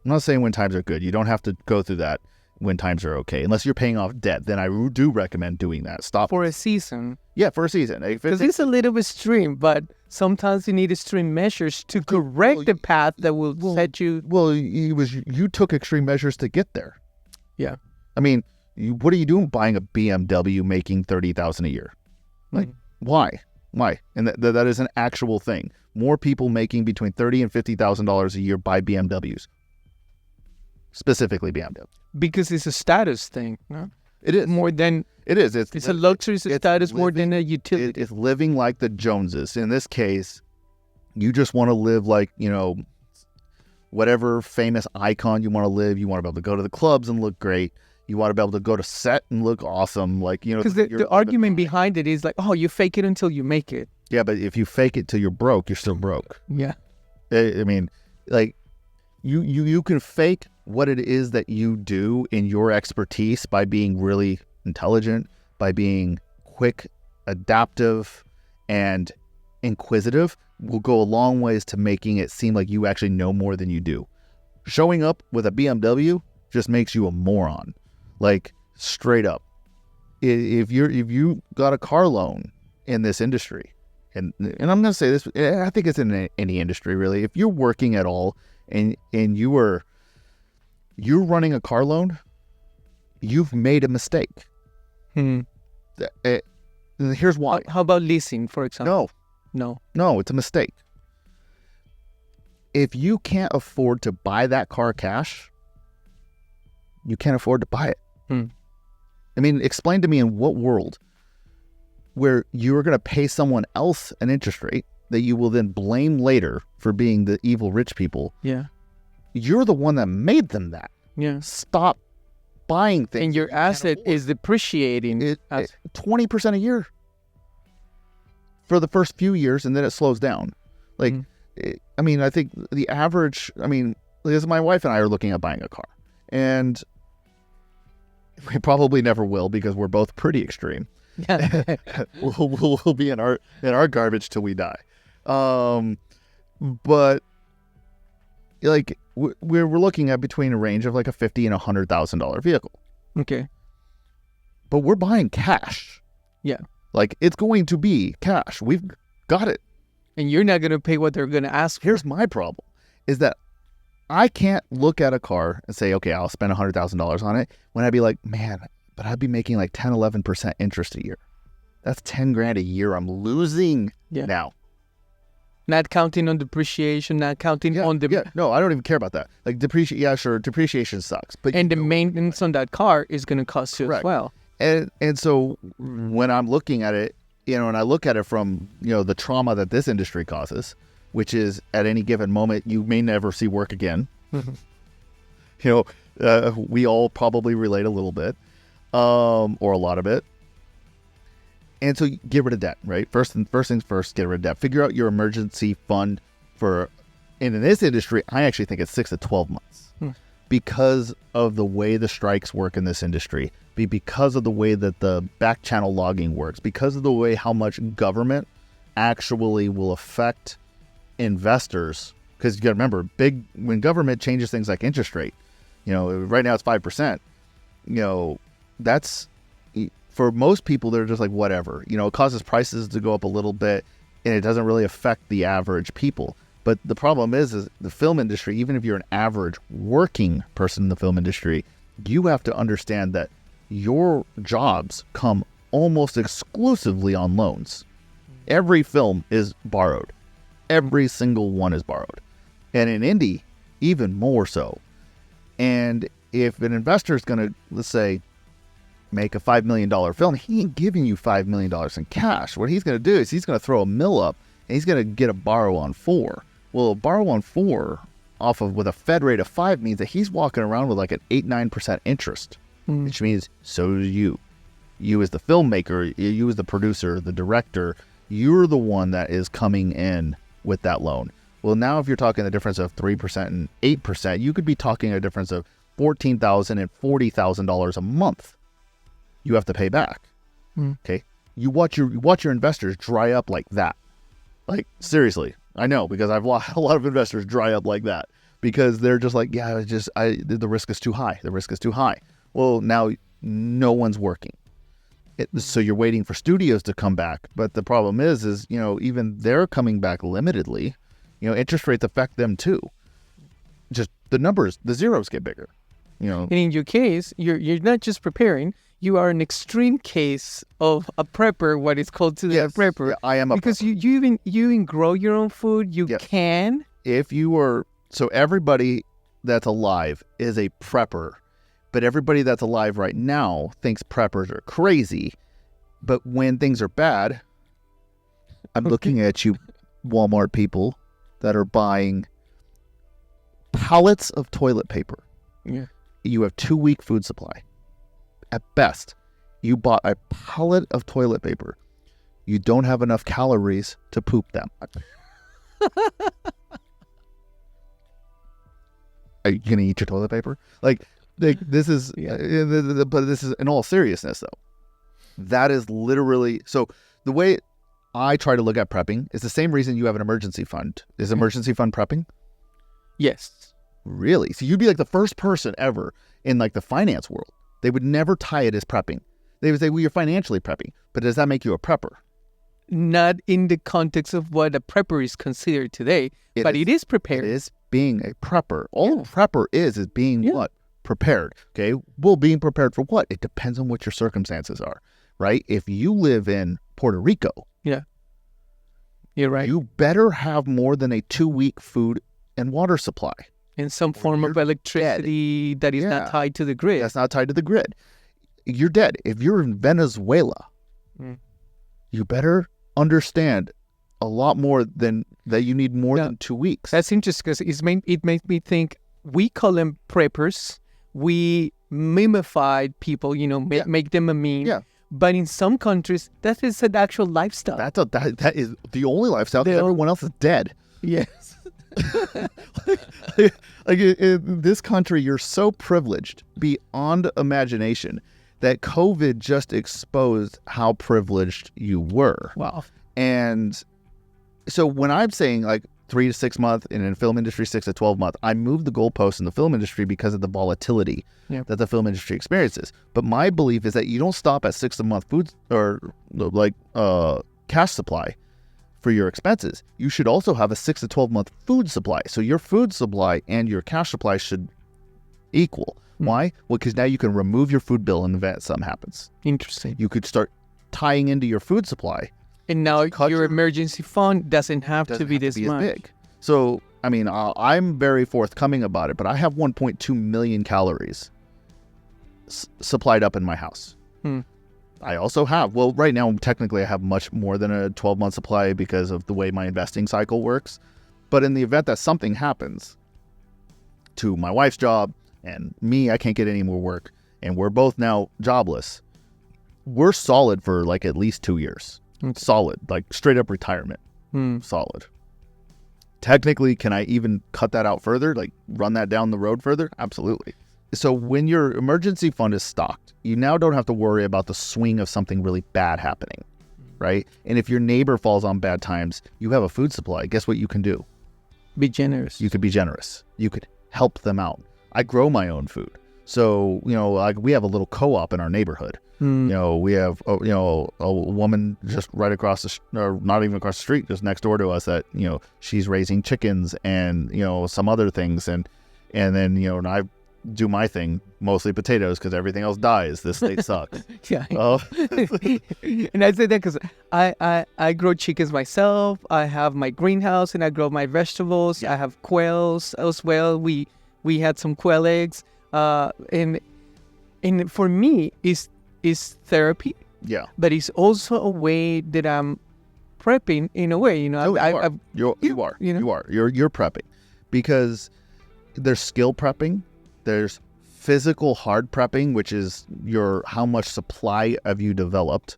I'm not saying when times are good. You don't have to go through that when times are okay. Unless you're paying off debt, then I do recommend doing that. Stop. For a season. Yeah, for a season. Because it's a little extreme, but sometimes you need extreme measures to correct the path that will set you. Well, you took extreme measures to get there. Yeah. I mean, what are you doing buying a BMW making $30,000 a year? Like, why? And that is an actual thing. More people making between $30,000 and $50,000 a year buy BMWs. Specifically BMW. Because it's a status thing, no? It is. More than... It is. It's a luxury status more than a utility. It's living like the Joneses. In this case, you just want to live like, whatever famous icon you want to live. You want to be able to go to the clubs and look great. You want to be able to go to set and look awesome. Like, because the argument behind it is like, oh, you fake it until you make it. Yeah, but if you fake it till you're broke, you're still broke. Yeah. I mean, like, you can fake what it is that you do in your expertise by being really intelligent, by being quick, adaptive, and inquisitive will go a long ways to making it seem like you actually know more than you do. Showing up with a BMW just makes you a moron. Like, straight up. if you got a car loan in this industry, and I'm going to say this, I think it's in any industry really. If you're working at all and you're running a car loan, you've made a mistake. Here's why. How about leasing, for example? No, it's a mistake. If you can't afford to buy that car cash, you can't afford to buy it. I mean, explain to me in what world where you're going to pay someone else an interest rate that you will then blame later for being the evil rich people. Yeah. You're the one that made them that. Yeah. Stop buying things. And your asset is depreciating. 20% a year for the first few years, and then it slows down. Like, I mean, I think the average, because my wife and I are looking at buying a car, and we probably never will because we're both pretty extreme. Yeah. we'll be in our garbage till we die. But like we're looking at between a range of like a $50,000 and $100,000 vehicle. Okay. But we're buying cash. Yeah. Like, it's going to be cash. We've got it. And you're not going to pay what they're going to ask for. Here's my problem, is that I can't look at a car and say, okay, I'll spend $100,000 on it, when I'd be like, man, but I'd be making like 10, 11% interest a year. That's 10 grand a year I'm losing now. Not counting on depreciation, not counting on the... Yeah, no, I don't even care about that. Like, depreciation sucks. But and the maintenance on that car is going to cost you as well. And so when I'm looking at it, and I look at it from, the trauma that this industry causes, which is at any given moment, you may never see work again. We all probably relate a little bit, or a lot of it. And so get rid of debt, right? First things first, get rid of debt. Figure out your emergency fund and in this industry, I actually think it's 6 to 12 months because of the way the strikes work in this industry, because of the way that the back channel logging works, because of the way how much government actually will affect investors. Because you got to remember, when government changes things like interest rate, right now it's 5%, that's, for most people, they're just like, whatever, it causes prices to go up a little bit and it doesn't really affect the average people. But the problem is the film industry, even if you're an average working person in the film industry, you have to understand that your jobs come almost exclusively on loans. Every film is borrowed. Every single one is borrowed. And in indie, even more so. And if an investor is going to, let's say, make a $5 million film, he ain't giving you $5 million in cash. What he's going to do is he's going to throw a mill up and he's going to get a borrow on 4. Well, a borrow on 4 with a Fed rate of 5 means that he's walking around with like an 8-9% interest, which means so do you. You as the filmmaker, you as the producer, the director, you're the one that is coming in with that loan. Well, now if you're talking the difference of 3% and 8%, you could be talking a difference of $14,000 and $40,000 a month you have to pay back. Okay? You watch your investors dry up like that. Like, seriously. I know, because I've had a lot of investors dry up like that because they're just like, the risk is too high. The risk is too high. Well, now no one's working. So you're waiting for studios to come back. But the problem is even they're coming back limitedly. Interest rates affect them too. Just the zeros get bigger. And in your case, you're not just preparing. You are an extreme case of a prepper, what is called today a prepper. Yeah, I am a because prepper. you even grow your own food. You can. If you are, so everybody that's alive is a prepper, but everybody that's alive right now thinks preppers are crazy. But when things are bad, I'm looking at you, Walmart people that are buying pallets of toilet paper. Yeah. You have 2-week food supply. At best, you bought a pallet of toilet paper. You don't have enough calories to poop them. Are you going to eat your toilet paper? Like this is, but this is in all seriousness though. That is literally, so the way I try to look at prepping is the same reason you have an emergency fund. Is emergency fund prepping? Yes. Really? So you'd be like the first person ever in like the finance world. They would never tie it as prepping. They would say, well, you're financially prepping, but does that make you a prepper? Not in the context of what a prepper is considered today, but it is prepared. It is being a prepper. All a prepper is being what? Prepared. Okay. Well, being prepared for what? It depends on what your circumstances are, right? If you live in Puerto Rico, you're right. You better have more than a 2-week food and water supply. And some form of electricity that is not tied to the grid. That's not tied to the grid. You're dead. If you're in Venezuela, you better understand a lot more than that. You need more than 2 weeks. That's interesting because it makes me think we call them preppers. We mimified people, make them a meme. Yeah. But in some countries, that is an actual lifestyle. That is the only lifestyle because everyone else is dead. Yes. like in this country, you're so privileged beyond imagination that COVID just exposed how privileged you were. Wow. And so when I'm saying like 3 to 6 months, and in the film industry 6 to 12 months, I moved the goalposts in the film industry because of the volatility that the film industry experiences. But my belief is that you don't stop at 6 a month food or like cash supply for your expenses. You should also have a 6 to 12 month food supply. So your food supply and your cash supply should equal. Why? Well, because now you can remove your food bill in the event something happens. Interesting. You could start tying into your food supply. And now your emergency fund doesn't have to be this much. Big. So, I mean, I'm very forthcoming about it, but I have 1.2 million calories supplied up in my house. I also have, well, right now, technically, I have much more than a 12-month supply because of the way my investing cycle works. But in the event that something happens to my wife's job and me, I can't get any more work, and we're both now jobless, we're solid for like at least 2 years. Solid, like straight up retirement. Solid. Technically, can I even cut that out further? Like run that down the road further? Absolutely. So when your emergency fund is stocked, you now don't have to worry about the swing of something really bad happening, right? And if your neighbor falls on bad times, you have a food supply. Guess what you can do? Be generous. You could be generous. You could help them out. I grow my own food. So, like we have a little co-op in our neighborhood. We have, a woman just right across or not even across the street, just next door to us that, she's raising chickens and, some other things. And then, and I do my thing, mostly potatoes because everything else dies. This state sucks. Yeah. And I say that because I grow chickens myself. I have my greenhouse and I grow my vegetables. Yeah. I have quails as well. We had some quail eggs. And for me, is therapy. Yeah. But it's also a way that I'm prepping in a way, you are. You're prepping because there's skill prepping. There's physical hard prepping, which is how much supply have you developed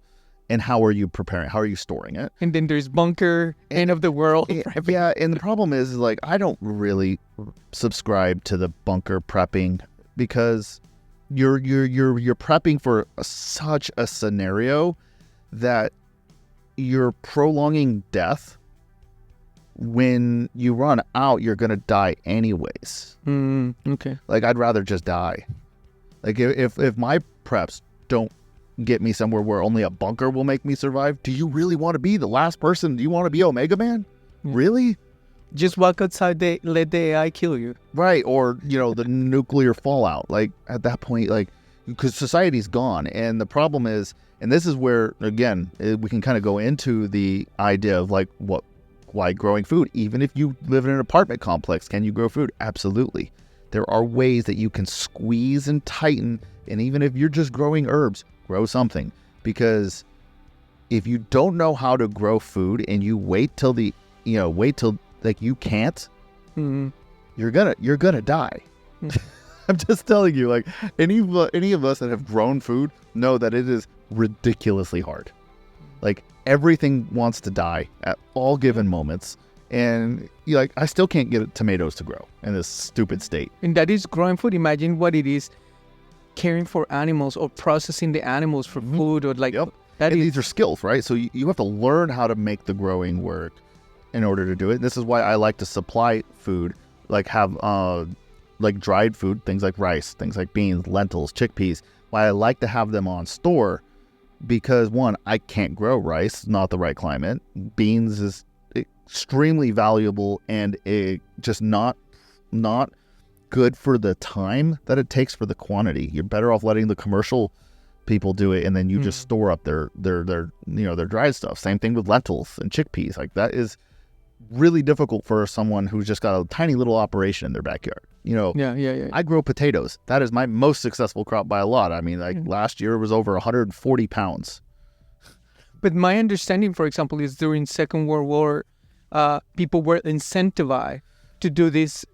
and how are you preparing? How are you storing it? And then there's bunker, end of the world prepping. Yeah. And the problem is like, I don't really subscribe to the bunker prepping because you're prepping for such a scenario that you're prolonging death. When you run out, you're gonna die anyways. Okay. Like I'd rather just die. Like if my preps don't get me somewhere where only a bunker will make me survive, do you really want to be the last person? Do you want to be Omega Man? Yeah. Really? Just walk outside, let the AI kill you. Right, or, the nuclear fallout. Like, at that point, like, because society's gone. And the problem is, and this is where, again, we can kind of go into the idea of, like, why growing food. Even if you live in an apartment complex, can you grow food? Absolutely. There are ways that you can squeeze and tighten, and even if you're just growing herbs, grow something. Because if you don't know how to grow food and you wait till like you can't, you're gonna die. I'm just telling you, like any of us that have grown food know that it is ridiculously hard. Like everything wants to die at all given moments, and I still can't get tomatoes to grow in this stupid state. And that is growing food. Imagine what it is caring for animals or processing the animals for food or like these are skills, right? So you have to learn how to make the growing work in order to do it. This is why I like to supply food, like have like dried food, things like rice, things like beans, lentils, chickpeas. Why I like to have them on store because one, I can't grow rice, not the right climate. Beans is extremely valuable and just not good for the time that it takes for the quantity. You're better off letting the commercial people do it, and then you just store up their dried stuff. Same thing with lentils and chickpeas. Like, that is really difficult for someone who's just got a tiny little operation in their backyard. Yeah. I grow potatoes. That is my most successful crop by a lot. I mean, last year was over 140 pounds. But my understanding, for example, is during Second World War, people were incentivized to do these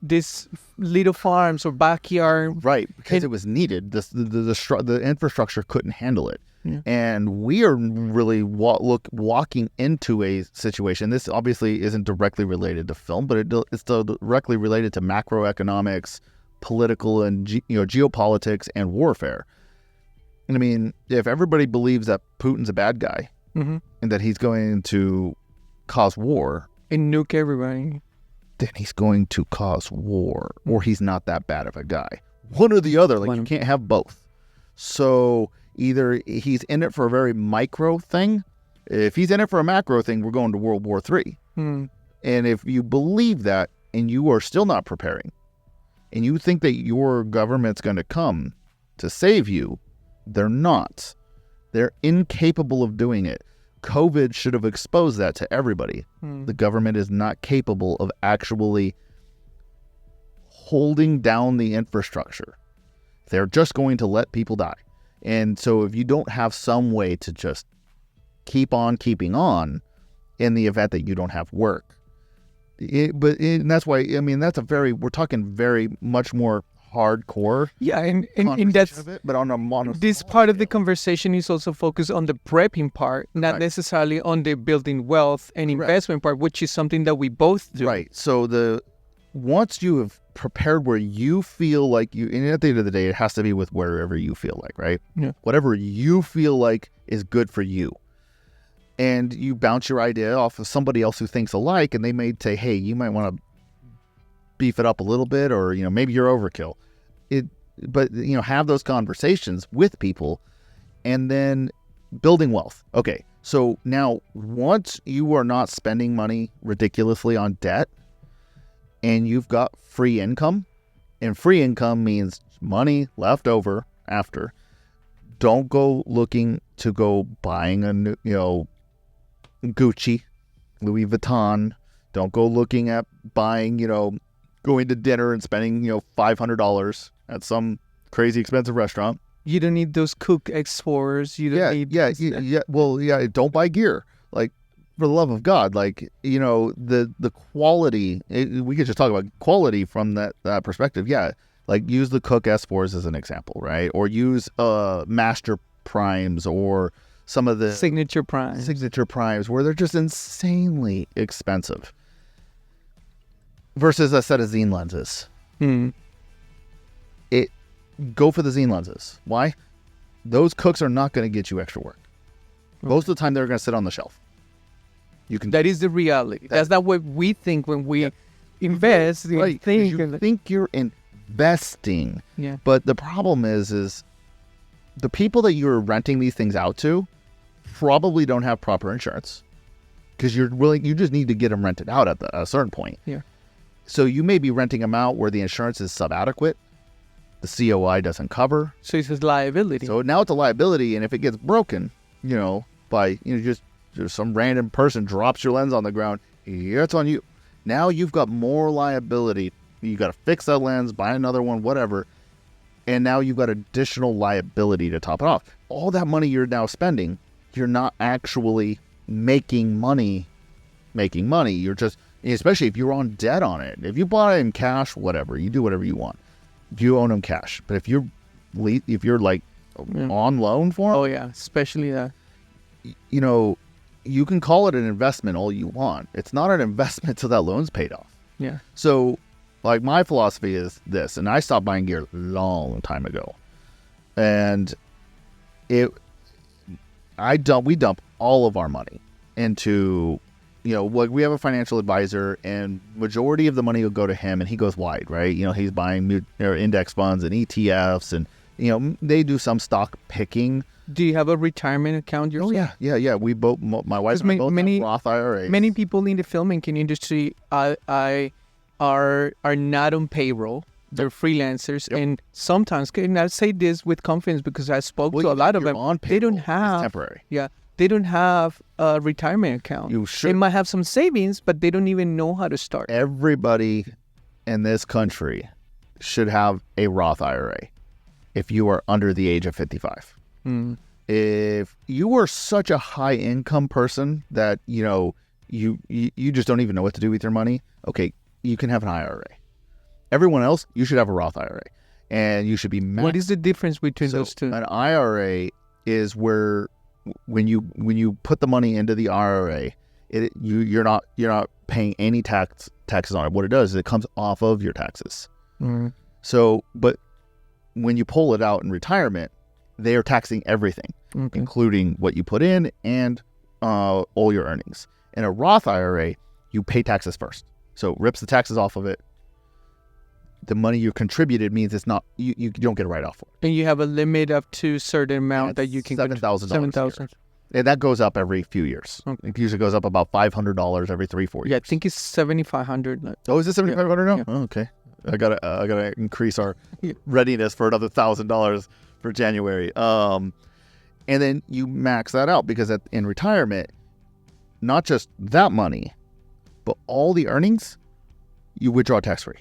little farms or backyard. Right, because it was needed. The infrastructure couldn't handle it. Yeah. And we are really walking into a situation. This obviously isn't directly related to film, but it's directly related to macroeconomics, political and geopolitics and warfare. And I mean, if everybody believes that Putin's a bad guy and that he's going to cause war and nuke everybody, then he's going to cause war, or he's not that bad of a guy. One or the other. Like, you can't have both. So either he's in it for a very micro thing. If he's in it for a macro thing, we're going to World War III. And if you believe that and you are still not preparing, and you think that your government's going to come to save you, they're not. They're incapable of doing it. COVID should have exposed that to everybody. The government is not capable of actually holding down the infrastructure. They're just going to let people die. And so if you don't have some way to just keep on keeping on in the event that you don't have work, and that's why, I mean, we're talking very much more hardcore. Yeah, and that's of it, but on a this part of the conversation is also focused on the prepping part, not necessarily on the building wealth and investment part, which is something that we both do. Right. So once you have prepared where you feel like and at the end of the day, it has to be with wherever you feel like, right? Yeah. Whatever you feel like is good for you. And you bounce your idea off of somebody else who thinks alike, and they may say, hey, you might want to beef it up a little bit, or, maybe you're overkill. But have those conversations with people, and then building wealth. Okay. So now, once you are not spending money ridiculously on debt, and you've got free income, and free income means money left over after, don't go looking to go buying a new, Gucci, Louis Vuitton. Don't go looking at buying, going to dinner and spending, $500 at some crazy expensive restaurant. You don't need those Cook X4s. You don't need... Well, don't buy gear. Like, for the love of God, like, the quality, we could just talk about quality from that perspective. Yeah. Like, use the Cook S4s as an example, right? Or use Master Primes, or some of the Signature Primes, where they're just insanely expensive versus a set of Zine lenses. Go for the Zine lenses. Why? Those Cooks are not going to get you extra work. Most of the time, they're going to sit on the shelf. That is the reality. That's not what we think when we invest. Right. You think you're investing. Yeah. But the problem is the people that you're renting these things out to probably don't have proper insurance, because you just need to get them rented out at a certain point. Yeah. So you may be renting them out where the insurance is subadequate. The COI doesn't cover. So it's a liability. So now it's a liability, and if it gets broken, by just some random person drops your lens on the ground, it's on you. Now you've got more liability. You got to fix that lens, buy another one, whatever, and now you've got additional liability to top it off. All that money you're now spending, you're not actually making money. You're just, especially if you're on debt on it. If you buy it in cash, whatever, you do whatever you want. If you own them cash, but if you're like on loan for them, oh yeah, especially that. You can call it an investment all you want. It's not an investment till that loan's paid off. Yeah. So, like, my philosophy is this, and I stopped buying gear a long time ago, and we dump all of our money into, we have a financial advisor, and majority of the money will go to him, and he goes wide, right? He's buying index funds and ETFs, and they do some stock picking, Do you have a retirement account yourself? Oh yeah. We both, my wife and I both have Roth IRAs. Many people in the filmmaking industry are not on payroll. They're freelancers, and sometimes, and I say this with confidence because I spoke to a lot of them. They don't have temporary. Yeah, they don't have a retirement account. You should. They might have some savings, but they don't even know how to start. Everybody in this country should have a Roth IRA if you are under the age of 55. If you are such a high income person that you just don't even know what to do with your money, okay, you can have an IRA. Everyone else, you should have a Roth IRA, and you should be What is the difference between those two? An IRA is where when you put the money into the IRA, you're not paying any taxes on it. What it does is it comes off of your taxes. So, but when you pull it out in retirement, they are taxing everything, including what you put in and all your earnings. In a Roth IRA, you pay taxes first, so it rips the taxes off of it. The money you contributed means it's not you don't get a write-off for it. And you have a limit up to a certain amount that you can $7,000. $7,000. And that goes up every few years. Okay. It usually goes up about $500 every 3-4 years. Yeah, I think it's $7,500. Oh, is it $7,500 now? Yeah. Oh, okay. I gotta increase our readiness for another $1,000 for January. And then you max that out because in retirement, not just that money, but all the earnings, you withdraw tax-free.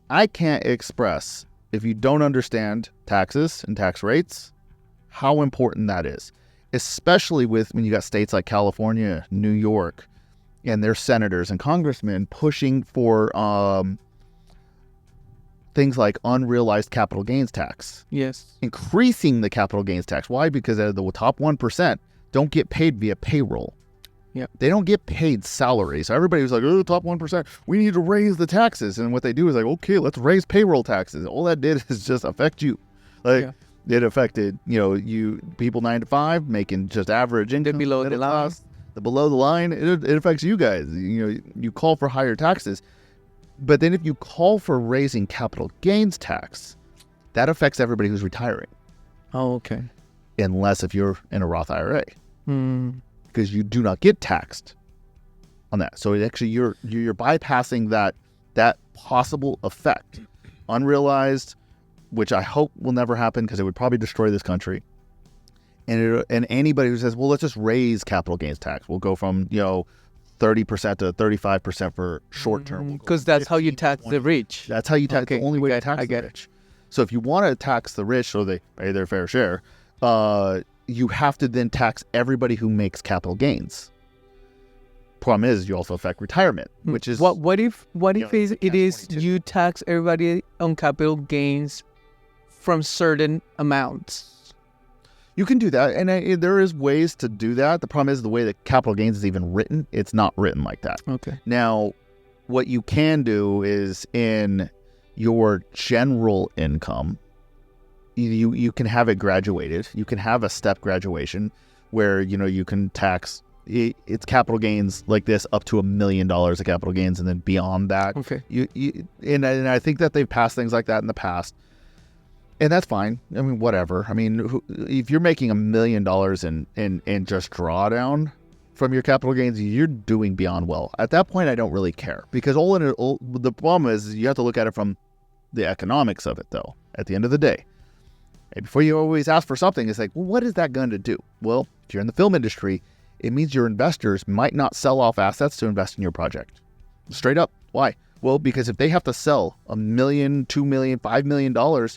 I can't express, if you don't understand taxes and tax rates, how important that is, especially when you got states like California, New York, and their senators and congressmen pushing for things like unrealized capital gains tax. Yes. Increasing the capital gains tax. Why? Because the top 1% don't get paid via payroll. Yeah. They don't get paid salary. So everybody was like, oh, top 1%, we need to raise the taxes. And what they do is like, okay, let's raise payroll taxes. All that did is just affect you. It affected, you people 9 to 5 making just average income. Below the line. The below the line, it affects you guys. You call for higher taxes. But then if you call for raising capital gains tax, that affects everybody who's retiring. Oh, okay. Unless if you're in a Roth IRA. Because you do not get taxed on that. So actually you're bypassing that possible effect. Unrealized, which I hope will never happen because it would probably destroy this country. And anybody who says, well, let's just raise capital gains tax. We'll go from, 30% to 35% for short term. Because that's how you tax the rich. That's how you tax. The only way to tax the rich. So if you want to tax the rich so they pay their fair share, you have to then tax everybody who makes capital gains. Problem is, you also affect retirement, which is what if it is you tax everybody on capital gains from certain amounts? You can do that, and there is ways to do that. The problem is the way that capital gains is even written, it's not written like that. Okay. Now, what you can do is in your general income, you can have it graduated. You can have a step graduation where, you can tax it's capital gains like this up to $1 million of capital gains, and then beyond that. Okay. And I think that they've passed things like that in the past. And that's fine. I mean, whatever. I mean, if you're making $1 million in just drawdown from your capital gains, you're doing beyond well. At that point, I don't really care, because the problem is you have to look at it from the economics of it, though. At the end of the day, and before you always ask for something, it's like, well, what is that going to do? Well, if you're in the film industry, it means your investors might not sell off assets to invest in your project. Straight up. Why? Well, because if they have to sell $1 million, $2 million, $5 million,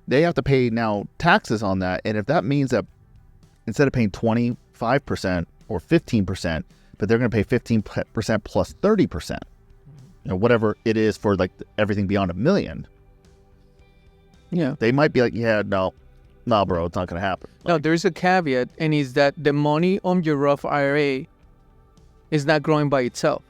they have to pay now taxes on that. And if that means that instead of paying 25% or 15%, but they're going to pay 15% plus 30%, whatever it is for like everything beyond $1 million. Yeah. They might be like, yeah, no, bro, it's not going to happen. No, there is a caveat, and is that the money on your Roth IRA is not growing by itself.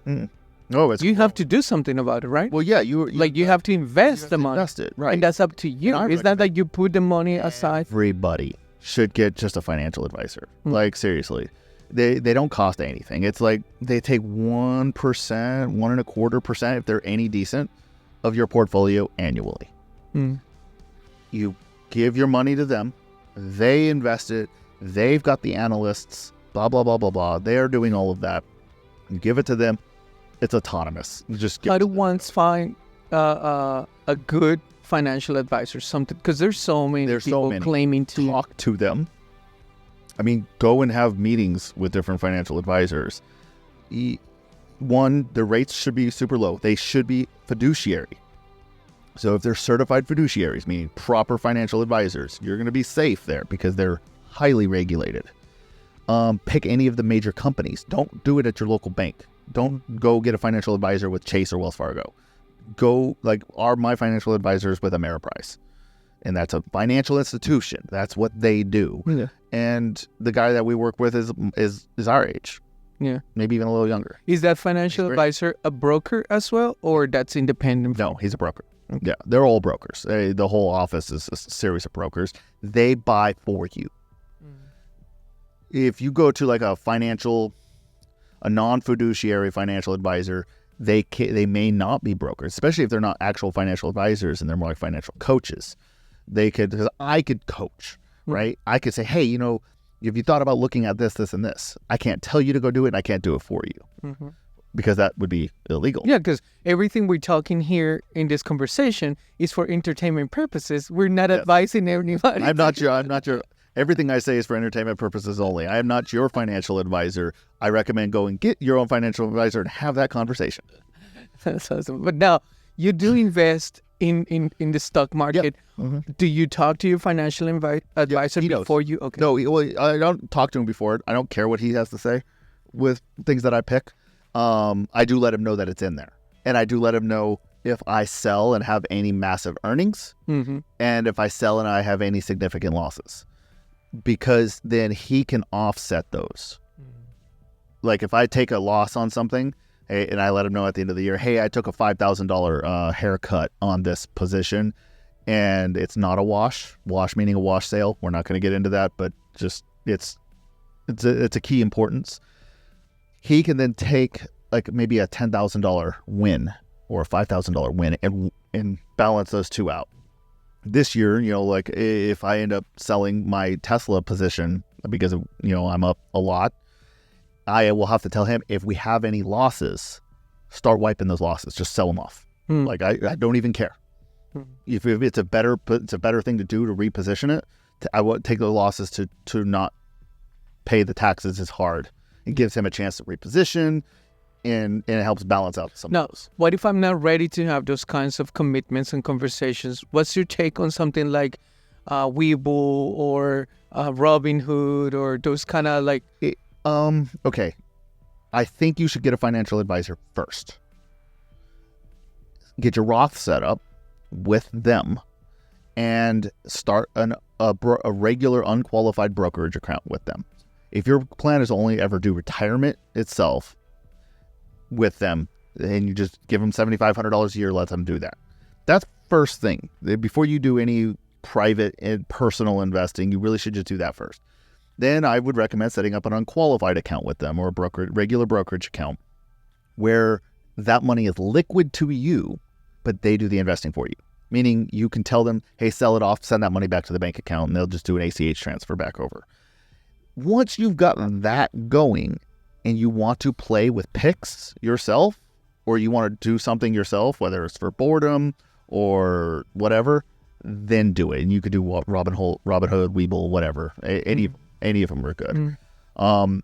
No, you have to do something about it, right? Well, yeah, you have to invest the money. Invest it, right? And that's up to you. It's not that you put the money aside. Everybody should get just a financial advisor. Like, seriously, they don't cost anything. It's like they take 1%, 1.25%, if they're any decent, of your portfolio annually. You give your money to them. They invest it. They've got the analysts, blah, blah, blah, blah, blah. They're doing all of that. You give it to them. It's autonomous. You just give How it do to them. ones find a good financial advisor? Something, because there's so many people claiming to talk to them. I mean, go and have meetings with different financial advisors. One, the rates should be super low. They should be fiduciary. So if they're certified fiduciaries, meaning proper financial advisors, you're going to be safe there because they're highly regulated. Pick any of the major companies. Don't do it at your local bank. Don't go get a financial advisor with Chase or Wells Fargo. Go, my financial advisors with Ameriprise. And that's a financial institution. That's what they do. Yeah. And the guy that we work with is our age. Yeah. Maybe even a little younger. Is that financial advisor a broker as well, or that's independent? No, he's a broker. Okay. Yeah, they're all brokers. The whole office is a series of brokers. They buy for you. If you go to a non-fiduciary financial advisor, they may not be brokers, especially if they're not actual financial advisors and they're more like financial coaches. Because I could coach, right? I could say, hey, if you thought about looking at this, this, and this, I can't tell you to go do it, and I can't do it for you. Because that would be illegal. Yeah, because everything we're talking here in this conversation is for entertainment purposes. We're not advising anybody. I'm not your. Everything I say is for entertainment purposes only. I am not your financial advisor. I recommend go and get your own financial advisor and have that conversation. That's awesome. But now, you do invest in the stock market. Yep. Do you talk to your financial advisor before you? Okay. No, I don't talk to him before it. I don't care what he has to say with things that I pick. I do let him know that it's in there. And I do let him know if I sell and have any massive earnings, and if I sell and I have any significant losses, because then he can offset those. Like if I take a loss on something, and I let him know at the end of the year, hey, I took a $5,000 haircut on this position, and it's not a wash meaning a wash sale. We're not going to get into that, but just it's a key importance. He can then take maybe a $10,000 win or a $5,000 win and balance those two out. This year, if I end up selling my Tesla position because I'm up a lot, I will have to tell him, if we have any losses, start wiping those losses. Just sell them off. I don't even care. If it's a better thing to do to reposition it. I won't take the losses to not pay the taxes as hard. It gives him a chance to reposition, and it helps balance out some of those. What if I'm not ready to have those kinds of commitments and conversations? What's your take on something like Webull or Robinhood or those kind of Okay. I think you should get a financial advisor first. Get your Roth set up with them and start a regular unqualified brokerage account with them. If your plan is to only ever do retirement itself with them, and you just give them $7,500 a year, let them do that. That's first thing. Before you do any private and personal investing, you really should just do that first. Then I would recommend setting up an unqualified account with them, or a regular brokerage account, where that money is liquid to you, but they do the investing for you. Meaning you can tell them, hey, sell it off, send that money back to the bank account, and they'll just do an ACH transfer back over. Once you've gotten that going and you want to play with picks yourself, or you want to do something yourself, whether it's for boredom or whatever, then do it. And you could do Robinhood, Webull, whatever. Any of them are good. On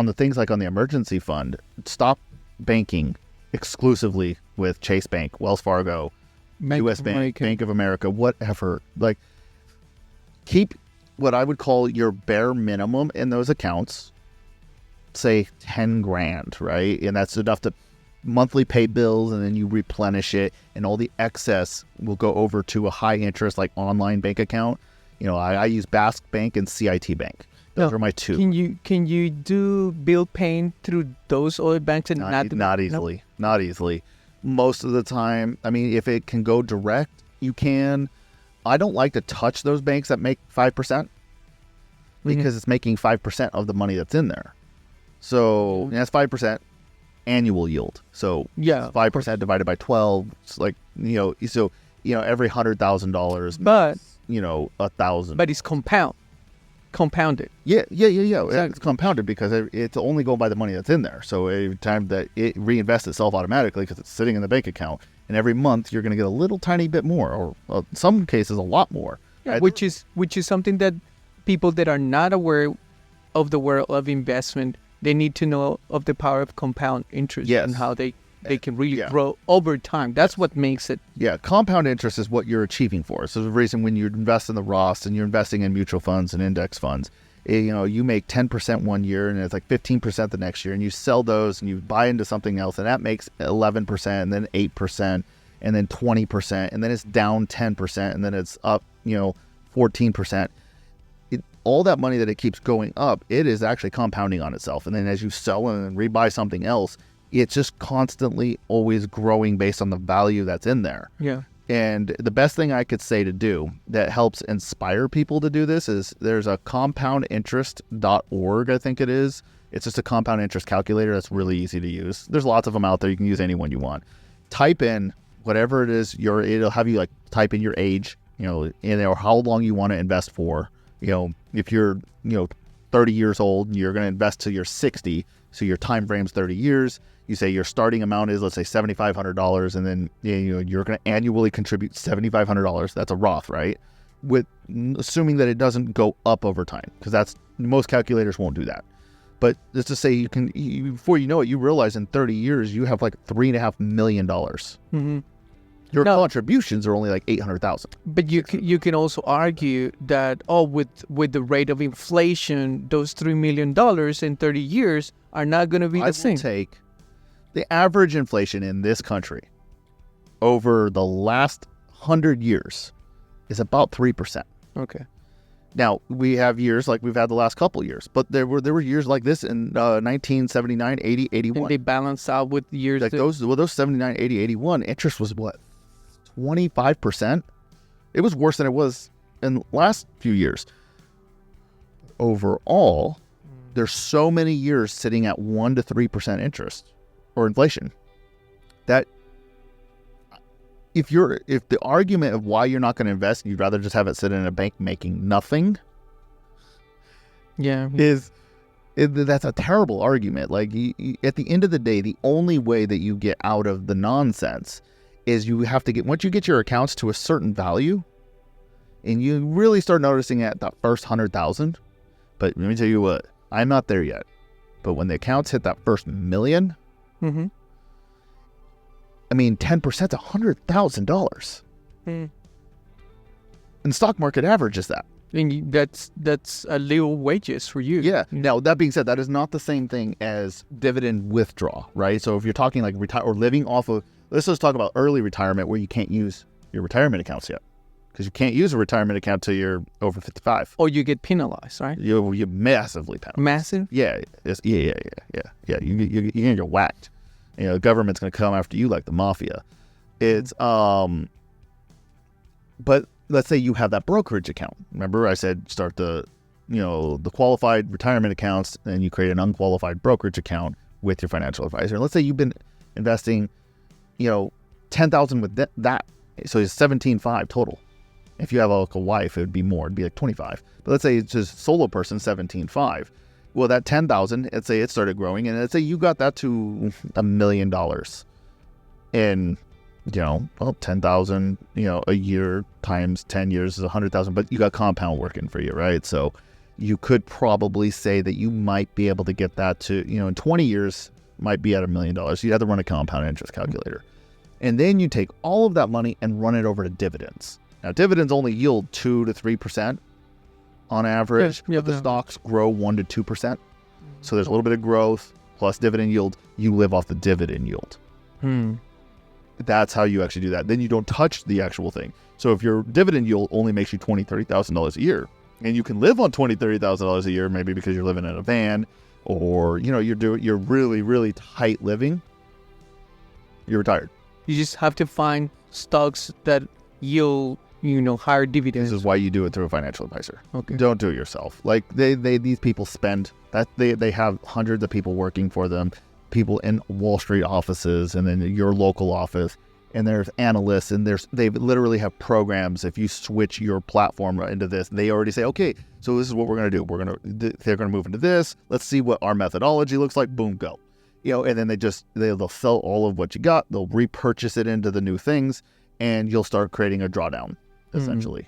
the things like on the emergency fund, stop banking exclusively with Chase Bank, Wells Fargo, U.S. Bank, Bank of America, whatever. Keep what I would call your bare minimum in those accounts, say 10 grand, right? And that's enough to monthly pay bills, and then you replenish it, and all the excess will go over to a high interest online bank account. I use Basque Bank and CIT Bank. Those are my two. Can you do bill paying through those other banks and not easily? No? Not easily. Most of the time, if it can go direct, you can. I don't like to touch those banks that make 5% because it's making 5% of the money that's in there. So that's 5% annual yield. So 5% divided by 12. It's so every $100,000. But 1,000. But it's compounded. Yeah. Exactly. It's compounded because it's only going by the money that's in there. So every time that it reinvests itself automatically because it's sitting in the bank account, and every month you're going to get a little tiny bit more, or in some cases a lot more. Yeah, Right? which is something that people that are not aware of the world of investment, they need to know of the power of compound interest Yes. and how they can really Yeah. grow over time. That's what makes it. Yeah, compound interest is what you're achieving for. So the reason when you invest in the Roth and you're investing in mutual funds and index funds, you make 10% one year and it's like 15% the next year, and you sell those and you buy into something else, and that makes 11% and then 8% and then 20% and then it's down 10% and then it's up 14%. All that money that it keeps going up, it is actually compounding on itself. And then as you sell and then rebuy something else, it's just constantly always growing based on the value that's in there. Yeah. And the best thing I could say to do that helps inspire people to do this is there's a compoundinterest.org, I think it is. It's just a compound interest calculator that's really easy to use. There's lots of them out there. You can use any one you want. Type in whatever it is, it'll have you type in your age, or how long you want to invest for. If you're, 30 years old and you're going to invest till you're 60, so your time frame's 30 years. You say your starting amount is, let's say, $7,500, and then you're going to annually contribute $7,500. That's a Roth, right? With assuming that it doesn't go up over time, because most calculators won't do that. But just to say, before you know it, you realize in 30 years you have like $3.5 million. Mm-hmm. Your contributions are only like $800,000. But you can also argue that with the rate of inflation, those $3 million in 30 years are not going to be the same. I will take the average inflation in this country over the last 100 years is about 3%. Okay. Now, we have years like we've had the last couple years, but there were years like this in 1979, 80, 81. And they balance out with years. Like those 79, 80, 81, interest was what? 25%? It was worse than it was in the last few years. Overall, there's so many years sitting at 1 to 3% interest or inflation that if the argument of why you're not going to invest, you'd rather just have it sit in a bank making nothing, that's a terrible argument. Like at the end of the day, the only way that you get out of the nonsense is you have to once you get your accounts to a certain value, and you really start noticing at the first 100,000. But let me tell you what, I'm not there yet. But when the accounts hit that first million, mm-hmm. I mean, 10% is $100,000. And the stock market averages that. And that's a little wages for you. Yeah. Now, that being said, that is not the same thing as dividend withdrawal, right? So if you're talking like retire or living off of, let's just talk about early retirement where you can't use your retirement accounts yet. Because you can't use a retirement account till you're over 55. Or you get penalized, right? You're massively penalized. Massive? Yeah. Yeah. You get whacked. The government's going to come after you like the mafia. It's, but let's say you have that brokerage account. Remember I said start the qualified retirement accounts, and you create an unqualified brokerage account with your financial advisor. Let's say you've been investing, $10,000 with that. So it's $17,500 total. If you have a wife, it would be more. It'd be like $25,000. But let's say it's just solo person, $17,500. Well, that $10,000, let's say it started growing, and let's say you got that to $1 million in, $10,000, a year times 10 years is $100,000, but you got compound working for you, right? So you could probably say that you might be able to get that to, in 20 years, might be at $1 million. You'd have to run a compound interest calculator. And then you take all of that money and run it over to dividends. Now, dividends only yield 2 to 3% on average, but the stocks grow 1 to 2%. So there's a little bit of growth plus dividend yield. You live off the dividend yield. That's how you actually do that. Then you don't touch the actual thing. So if your dividend yield only makes you $20,000, $30,000 a year, and you can live on $20,000, $30,000 a year, maybe because you're living in a van, or you're really, really tight living, you're retired. You just have to find stocks that yield, higher dividends. This is why you do it through a financial advisor. Okay. Don't do it yourself. Like these people spend that they have hundreds of people working for them, people in Wall Street offices, and then your local office. and there's analysts, and they literally have programs. If you switch your platform into this, they already say, okay, so this is what we're going to do. They're going to move into this. Let's see what our methodology looks like. Boom, go. And then they'll sell all of what you got. They'll repurchase it into the new things, and you'll start creating a drawdown, essentially.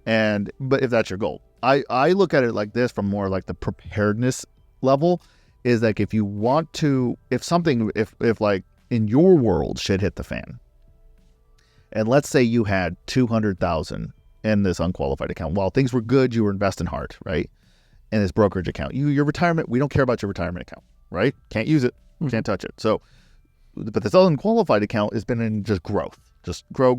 But if that's your goal, I look at it like this from more like the preparedness level, is like if you want to, if like in your world shit hit the fan, and let's say you had 200,000 in this unqualified account. While things were good, you were investing hard, right? In this brokerage account, your retirement, we don't care about your retirement account, right? Can't use it, can't touch it. So, but this unqualified account has been in just growth, just grow.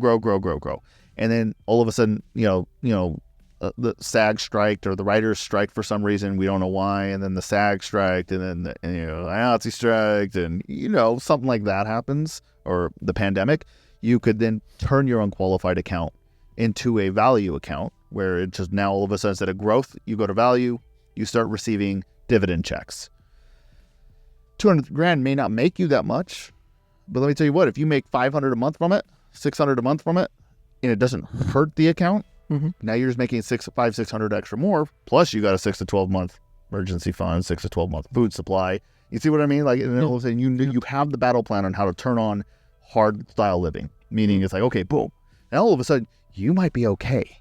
And then all of a sudden, the SAG striked or the writers striked for some reason. We don't know why. And then the SAG striked, and then the IATSE striked, and something like that happens, or the pandemic. You could then turn your unqualified account into a value account, where it's just now all of a sudden, instead of growth, you go to value, you start receiving dividend checks. 200 grand may not make you that much, but let me tell you what, if you make 500 a month from it, 600 a month from it, and it doesn't hurt the account, now you're just making 600 extra more, plus you got a 6 to 12 month emergency fund, 6 to 12 month food supply. You see what I mean? Like, and all of a sudden you have the battle plan on how to turn on hard style living, meaning it's like, okay, boom. And all of a sudden you might be okay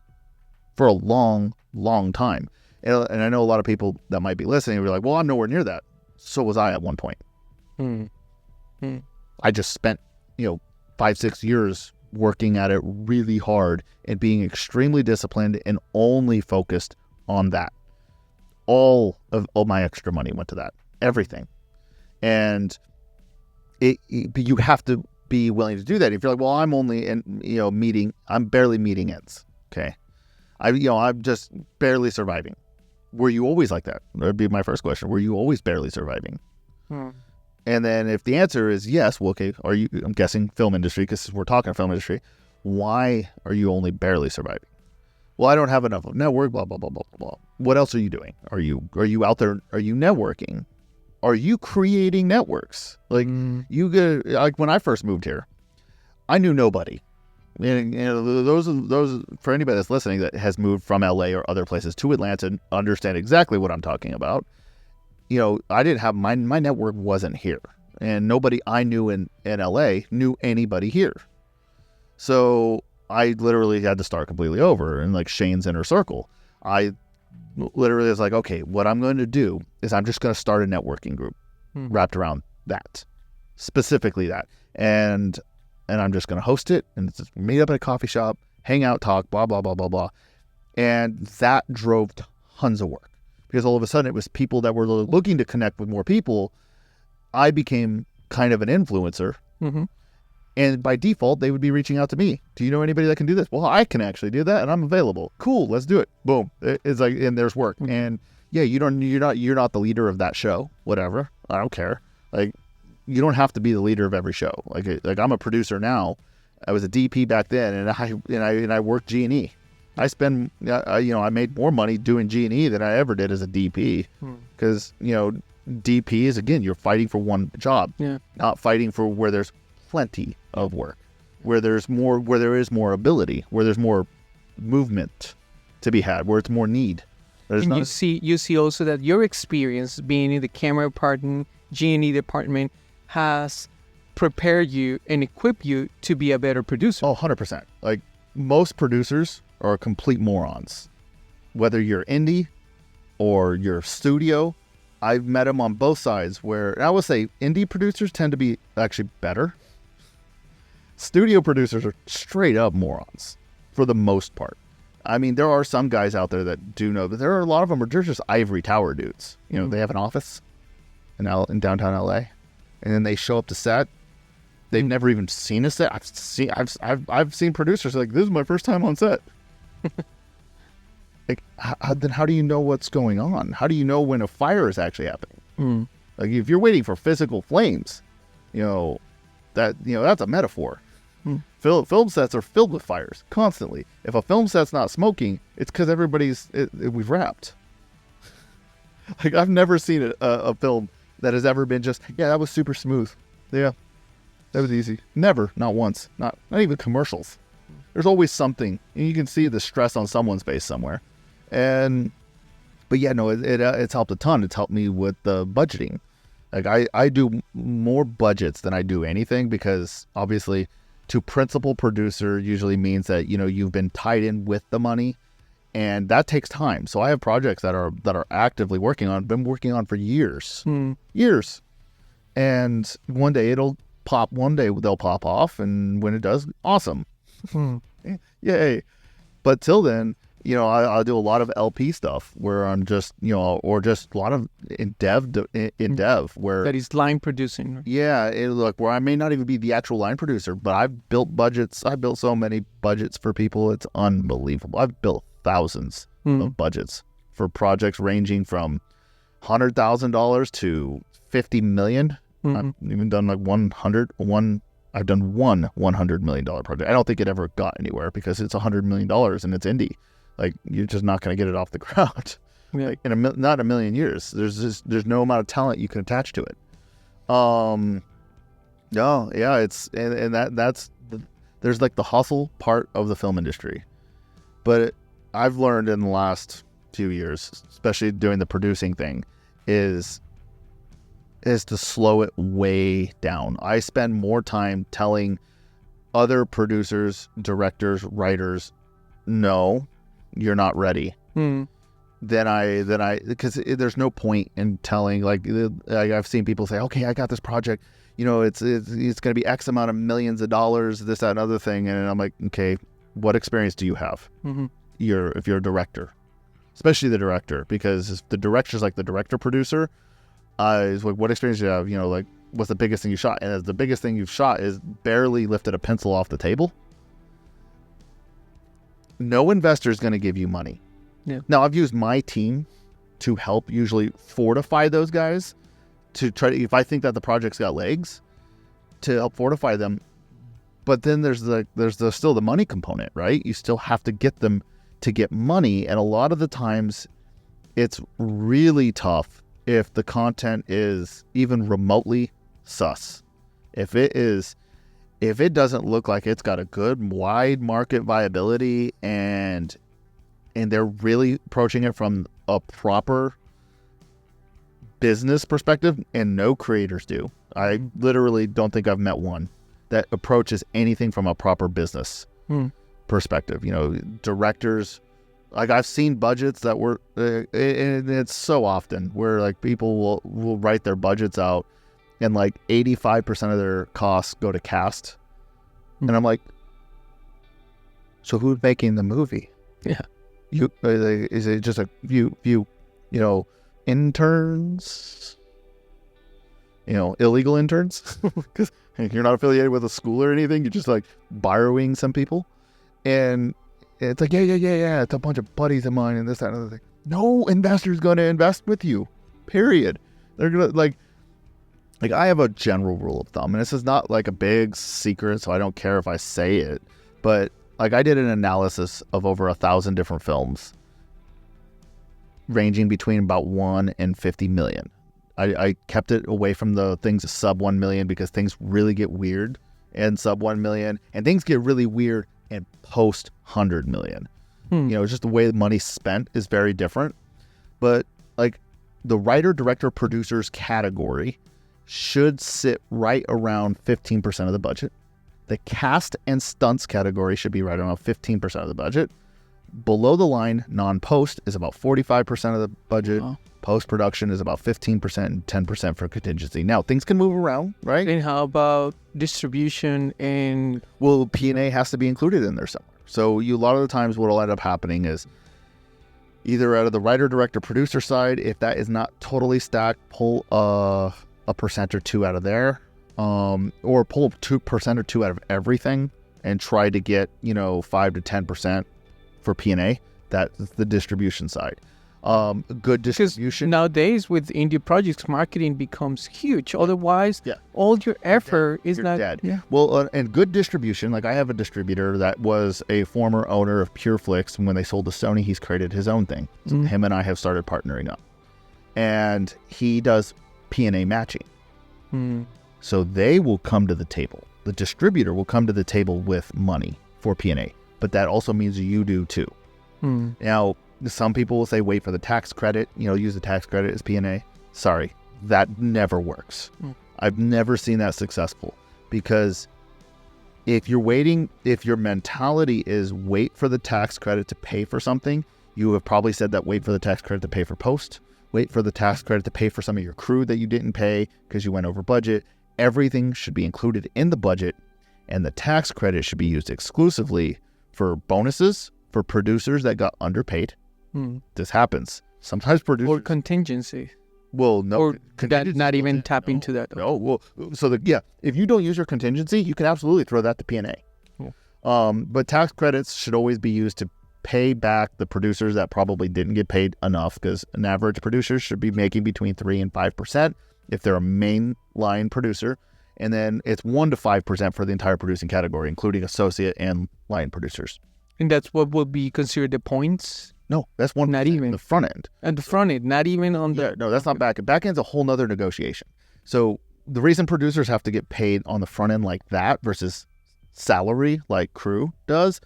for a long, long time. And I know a lot of people that might be listening will be like, well, I'm nowhere near that. So was I at one point. I just spent, 5-6 years working at it really hard and being extremely disciplined and only focused on that. All my extra money went to that. Everything. And you have to be willing to do that. If you're like, well, I'm only I'm barely meeting ends. Okay. I'm just barely surviving. Were you always like that? That would be my first question. Were you always barely surviving? And then if the answer is yes, well, okay, I'm guessing film industry, because we're talking film industry. Why are you only barely surviving? Well, I don't have enough of network, blah, blah, blah, blah, blah. What else are you doing? Are you out there? Are you networking? Are you creating networks? Like like when I first moved here, I knew nobody. And those for anybody that's listening that has moved from LA or other places to Atlanta understand exactly what I'm talking about. I didn't have my network wasn't here, and nobody I knew in LA knew anybody here. So I literally had to start completely over in like Shane's inner circle. I literally was like, okay, what I'm going to do is I'm just going to start a networking group wrapped around that, specifically that. And I'm just going to host it, and it's just meet up at a coffee shop, hang out, talk, blah, blah, blah, blah, blah. And that drove tons of work, because all of a sudden it was people that were looking to connect with more people. I became kind of an influencer. And by default, they would be reaching out to me. Do you know anybody that can do this? Well, I can actually do that, and I'm available. Cool, let's do it. Boom. It's like, and there's work. And yeah, you're not the leader of that show. Whatever. I don't care. Like, you don't have to be the leader of every show. Like I'm a producer now. I was a DP back then, and I worked G&E. I made more money doing G&E than I ever did as a DP, because DP is, again, you're fighting for one job, not fighting for where there's plenty of work, where there is more ability, where there's more movement to be had, where it's more need. And you see also that your experience being in the camera department, G&E department, has prepared you and equipped you to be a better producer. Oh, 100%. Like, most producers are complete morons. Whether you're indie or you're studio, I've met them on both sides, where, and I would say indie producers tend to be actually better. Studio producers are straight up morons for the most part. I mean, there are some guys out there that do know, but there are a lot of them are just ivory tower dudes. They have an office in downtown LA, and then they show up to set. They've never even seen a set. I've seen producers like, this is my first time on set. Like, then how do you know what's going on? How do you know when a fire is actually happening? Like, if you're waiting for physical flames, that's a metaphor. Film sets are filled with fires constantly. If a film set's not smoking, it's because we've wrapped. Like, I've never seen a film that has ever been just, that was super smooth. Yeah. That was easy. Never, not once, not even commercials. There's always something, and you can see the stress on someone's face somewhere. But yeah, no, it's helped a ton. It's helped me with the budgeting. Like I do more budgets than I do anything, because obviously to principal producer usually means that, you've been tied in with the money, and that takes time. So I have projects that are actively been working on for years, years. And one day they'll pop off. And when it does, awesome. Yay. But till then, I'll do a lot of LP stuff where I'm just, or just a lot of in dev where that is line producing. Yeah, where I may not even be the actual line producer, but I've built budgets. I built so many budgets for people. It's unbelievable. I've built thousands of budgets for projects ranging from $100,000 to $50 million. I've even done like I've done one $100 million project. I don't think it ever got anywhere because it's $100 million and it's indie. Like, you're just not going to get it off the ground. Yeah. Like, not a million years. There's no amount of talent you can attach to it. No, yeah, it's that's there's like the hustle part of the film industry, but I've learned in the last few years, especially doing the producing thing, is to slow it way down. I spend more time telling other producers, directors, writers, no, you're not ready. Then I because there's no point in telling, like I've seen people say, okay, I got this project, it's going to be X amount of millions of dollars, this, that, and other thing. And I'm like, okay, what experience do you have? If you're a director, especially the director, because if the director's like the director producer, is like, what experience do you have? Like, what's the biggest thing you shot? And as the biggest thing you've shot is barely lifted a pencil off the table, no investor is going to give you money. Yeah. Now, I've used my team to help usually fortify those guys to try to, if I think that the project's got legs, to help fortify them. But then there's still the money component, right? You still have to get them to get money. And a lot of the times it's really tough if the content is even remotely sus. If it doesn't look like it's got a good wide market viability and they're really approaching it from a proper business perspective, and no creators do. I literally don't think I've met one that approaches anything from a proper business perspective. Directors, like, I've seen budgets that were, and it's so often where like people will write their budgets out and like 85% of their costs go to cast. And I'm like, so who's making the movie? Yeah. Is it just a few interns? Illegal interns? Because you're not affiliated with a school or anything. You're just like borrowing some people. And it's like, yeah. It's a bunch of buddies of mine and this, that, and other thing. No investor's going to invest with you. Period. They're going to like I have a general rule of thumb, and this is not like a big secret, so I don't care if I say it, but like, I did an analysis of over 1,000 different films ranging between about 1 and 50 million. I kept it away from the things sub 1 million because things really get weird and sub 1 million, and things get really weird and post 100 million. Just the way the money's spent is very different. But like, the writer, director, producers category should sit right around 15% of the budget. The cast and stunts category should be right around 15% of the budget. Below the line, non-post is about 45% of the budget. Wow. Post-production is about 15% and 10% for contingency. Now, things can move around, right? And how about distribution and... Well, P&A has to be included in there somewhere. So a lot of the times what will end up happening is either out of the writer, director, producer side, if that is not totally stacked, pull a percent or two out of there, or pull 2% or 2 out of everything and try to get 5 to 10% for P&A. That's the distribution side. Good distribution. Because nowadays with indie projects, marketing becomes huge. Otherwise, all your effort is You're not dead. Yeah. Well, and good distribution. Like, I have a distributor that was a former owner of PureFlix, and when they sold to Sony, he's created his own thing. So him and I have started partnering up, and he does P&A matching. So they will come to the table. The distributor will come to the table with money for P&A, but that also means you do too. Now, some people will say, wait for the tax credit, use the tax credit as P&A. Sorry, that never works. I've never seen that successful, because if your mentality is wait for the tax credit to pay for something, you have probably said that wait for the tax credit to pay for post, wait for the tax credit to pay for some of your crew that you didn't pay because you went over budget. Everything should be included in the budget, and the tax credit should be used exclusively for bonuses for producers that got underpaid. This happens. Sometimes producers... Or contingency. Well, no. Or that not even tap into that. No, well, so if you don't use your contingency, you can absolutely throw that to P&A. But tax credits should always be used to pay back the producers that probably didn't get paid enough, because an average producer should be making between 3 and 5% if they're a main line producer. And then it's 1 to 5% for the entire producing category, including associate and line producers. And that's what would be considered the points? No, that's one. Not even the front end. At the front end, not even on the... Yeah, no, that's not back end. Back end's a whole nother negotiation. So the reason producers have to get paid on the front end like that versus salary like crew does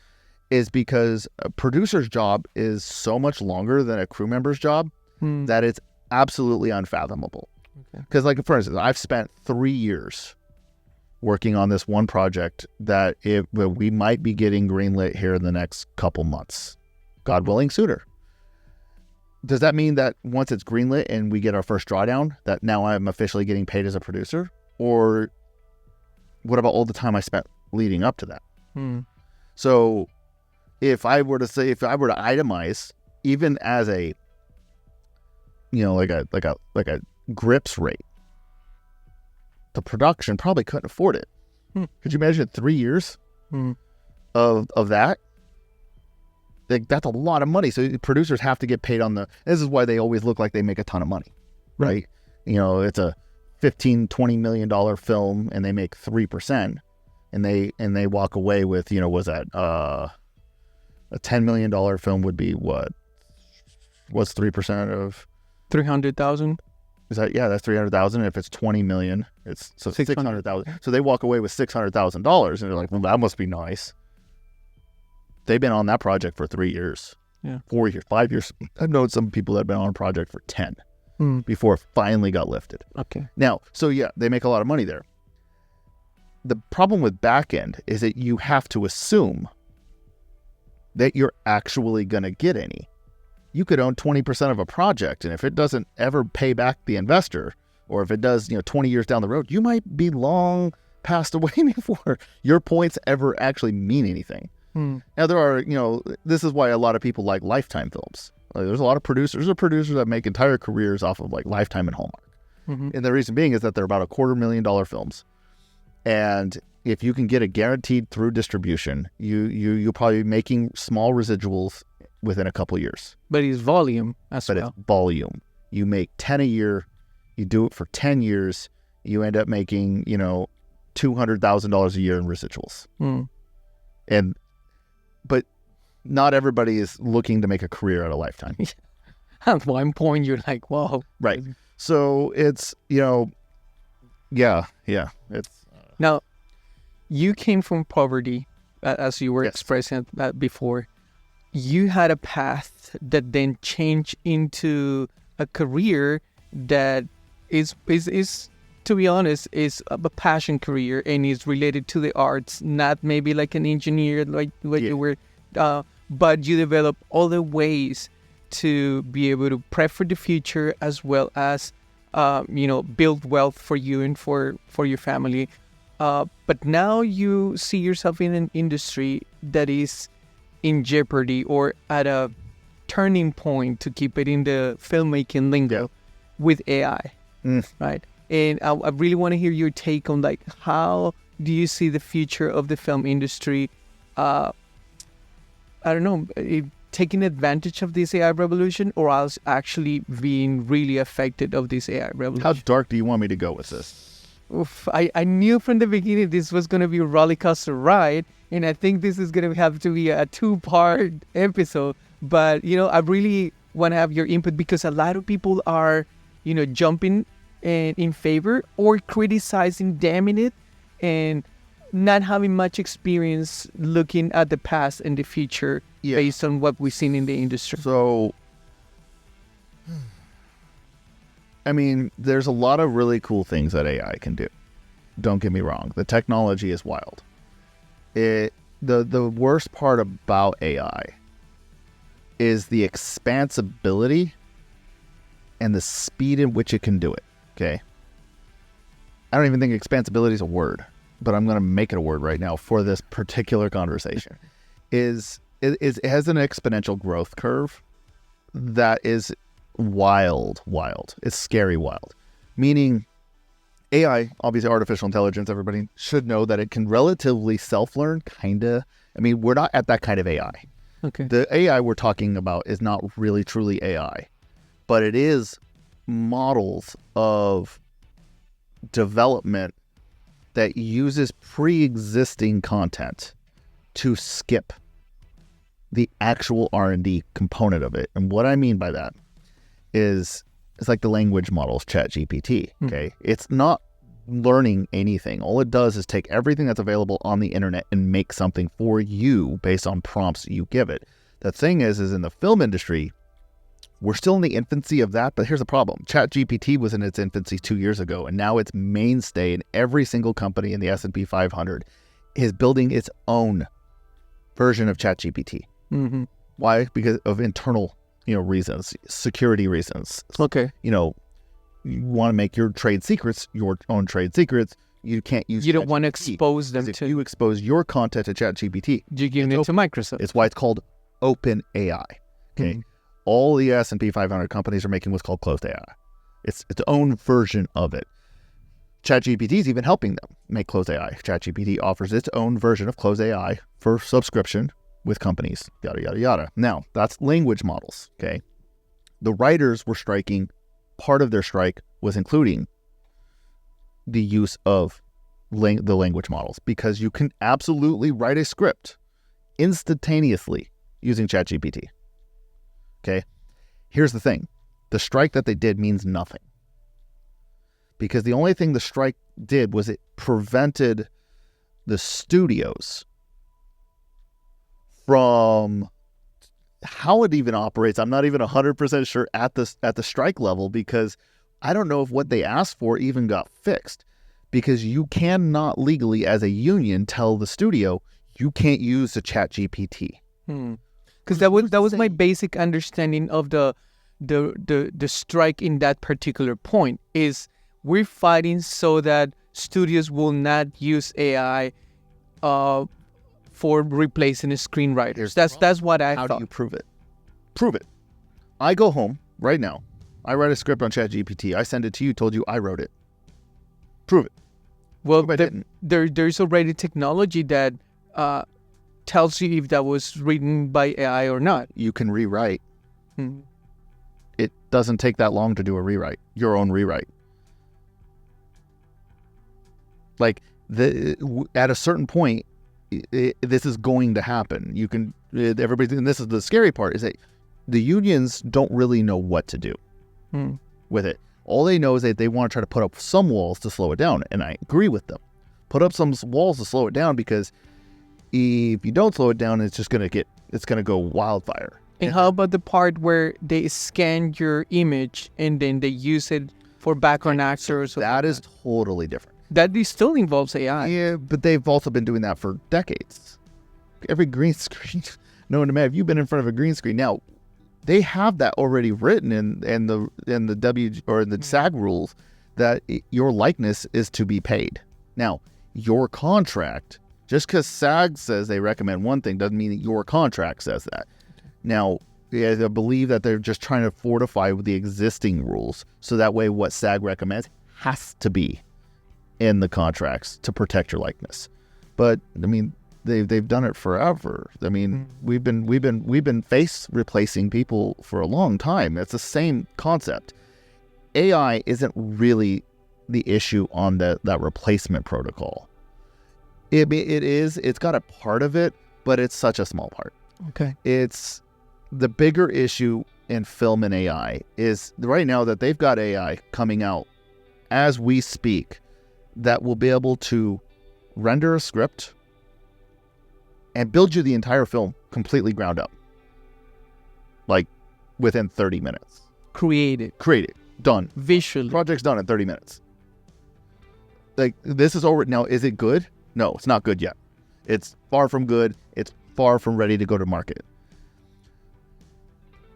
is because a producer's job is so much longer than a crew member's job that it's absolutely unfathomable. Because, like, for instance, I've spent 3 years working on this one project that we might be getting greenlit here in the next couple months. God willing, sooner. Does that mean that once it's greenlit and we get our first drawdown, that now I'm officially getting paid as a producer? Or what about all the time I spent leading up to that? So if I were to itemize, even as a, like a grips rate, the production probably couldn't afford it. Could you imagine 3 years of that? Like, that's a lot of money. So producers have to get paid on this is why they always look like they make a ton of money, right? It's a $15-20 million film and they make 3%, and they walk away with, was that a $10 million film would be what? What's 3% of 300,000? Is that, that's 300,000. If it's 20 million, it's 600,000. So they walk away with $600,000, and they're like, well, that must be nice. They've been on that project for 3 years, 4 years, 5 years. I've known some people that have been on a project for 10 before it finally got lifted. Okay. Now, so they make a lot of money there. The problem with back end is that you have to assume that you're actually going to get any. You could own 20% of a project, and if it doesn't ever pay back the investor, or if it does, 20 years down the road, you might be long passed away before your points ever actually mean anything. Now, there are, this is why a lot of people like Lifetime films. There's a lot of producers that make entire careers off of like Lifetime and Hallmark. And the reason being is that they're about $250,000 films. And if you can get it guaranteed through distribution, you'll probably be making small residuals within a couple years. But it's volume as well. But it's volume. You make 10 a year, you do it for 10 years, you end up making, $200,000 a year in residuals. But not everybody is looking to make a career out of Lifetime. At one point, you're like, whoa. Right. So it's, it's... Now, you came from poverty, as you were expressing that before. You had a path that then changed into a career that is to be honest, is a passion career and is related to the arts, not maybe like an engineer like you were, but you develop other ways to be able to prep for the future as well as, build wealth for you and for your family. But now you see yourself in an industry that is in jeopardy or at a turning point, to keep it in the filmmaking lingo, with AI, right? And I really want to hear your take on, like, how do you see the future of the film industry? I don't know, taking advantage of this AI revolution, or else actually being really affected of this AI revolution? How dark do you want me to go with this? Oof, I knew from the beginning this was going to be a roller coaster ride, and I think this is going to have to be a 2-part episode. But, I really want to have your input, because a lot of people are, jumping and in favor, or criticizing, damning it, and not having much experience looking at the past and the future based on what we've seen in the industry? So, I mean, there's a lot of really cool things that AI can do. Don't get me wrong. The technology is wild. The worst part about AI is the expansibility and the speed in which it can do it. Okay. I don't even think expansibility is a word, but I'm going to make it a word right now for this particular conversation. It has an exponential growth curve that is wild. It's scary wild. Meaning AI, obviously artificial intelligence, everybody should know that it can relatively self-learn, kind of. I mean, we're not at that kind of AI. Okay. The AI we're talking about is not really truly AI, but it is models of development that uses pre-existing content to skip the actual R&D component of it. And what I mean by that is it's like the language models, ChatGPT. Okay. It's not learning anything. All it does is take everything that's available on the internet and make something for you based on prompts you give it. The thing is in the film industry, we're still in the infancy of that, but here's the problem. ChatGPT was in its infancy 2 years ago, and now it's mainstay, and every single company in the S&P 500 is building its own version of ChatGPT. Mm-hmm. Why? Because of internal, reasons, security reasons. Okay. You want to make your trade secrets your own trade secrets. You can't use. You don't want to expose them if to. you expose your content to ChatGPT, You give it to Microsoft. It's why it's called open AI. Okay. Mm-hmm. All the S&P 500 companies are making what's called closed AI. It's its own version of it. ChatGPT is even helping them make closed AI. ChatGPT offers its own version of closed AI for subscription with companies, yada, yada, yada. Now, that's language models, okay? The writers were striking. Part of their strike was including the use of the language models, because you can absolutely write a script instantaneously using ChatGPT. Okay, here's the thing. The strike that they did means nothing. Because the only thing the strike did was it prevented the studios from how it even operates. I'm not even 100% sure at the strike level, because I don't know if what they asked for even got fixed. Because you cannot legally, as a union, tell the studio you can't use the ChatGPT. Because that was my basic understanding of the strike in that particular point. Is we're fighting so that studios will not use AI for replacing screenwriters. That's what I thought. How do you prove it? Prove it. I go home right now. I write a script on ChatGPT. I send it to you. Told you I wrote it. Prove it. Well, there's already technology that tells you if that was written by AI or not. You can rewrite. It doesn't take that long to do a rewrite, your own rewrite. Like at a certain point, this is going to happen. You can everybody, and this is the scary part, is that the unions don't really know what to do with it. All they know is that they want to try to put up some walls to slow it down, and I agree with them. Put up some walls to slow it down, because if you don't slow it down, it's going to go wildfire. And how about the part where they scan your image and then they use it for background actors? That is totally different. That still involves AI. Yeah, but they've also been doing that for decades. Every green screen, no matter if you've been in front of a green screen. Now, they have that already written in the W or in the SAG rules, that your likeness is to be paid. Now, your contract, just because SAG says they recommend one thing, doesn't mean that your contract says that. Now, I believe that they're just trying to fortify with the existing rules, so that way what SAG recommends has to be in the contracts to protect your likeness. But I mean, they've done it forever. I mean, we've been face replacing people for a long time. It's the same concept. AI isn't really the issue on that replacement protocol. It is. It's got a part of it, but it's such a small part. Okay. It's the bigger issue in film and AI is right now that they've got AI coming out as we speak that will be able to render a script and build you the entire film completely ground up. Like within 30 minutes. Create it. Done. Visually. Project's done in 30 minutes. Like, this is over. Now, is it good? No, it's not good yet. It's far from good. It's far from ready to go to market.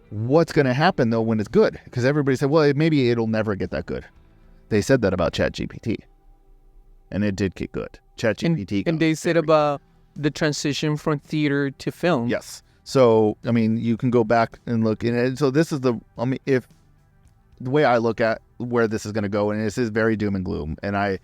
What's going to happen, though, when it's good? Because everybody said, well, maybe it'll never get that good. They said that about ChatGPT. And it did get good. ChatGPT. And they said about the transition from theater to film. Yes. So, I mean, you can go back and look. And so this is if the way I look at where this is going to go, and this is very doom and gloom. And I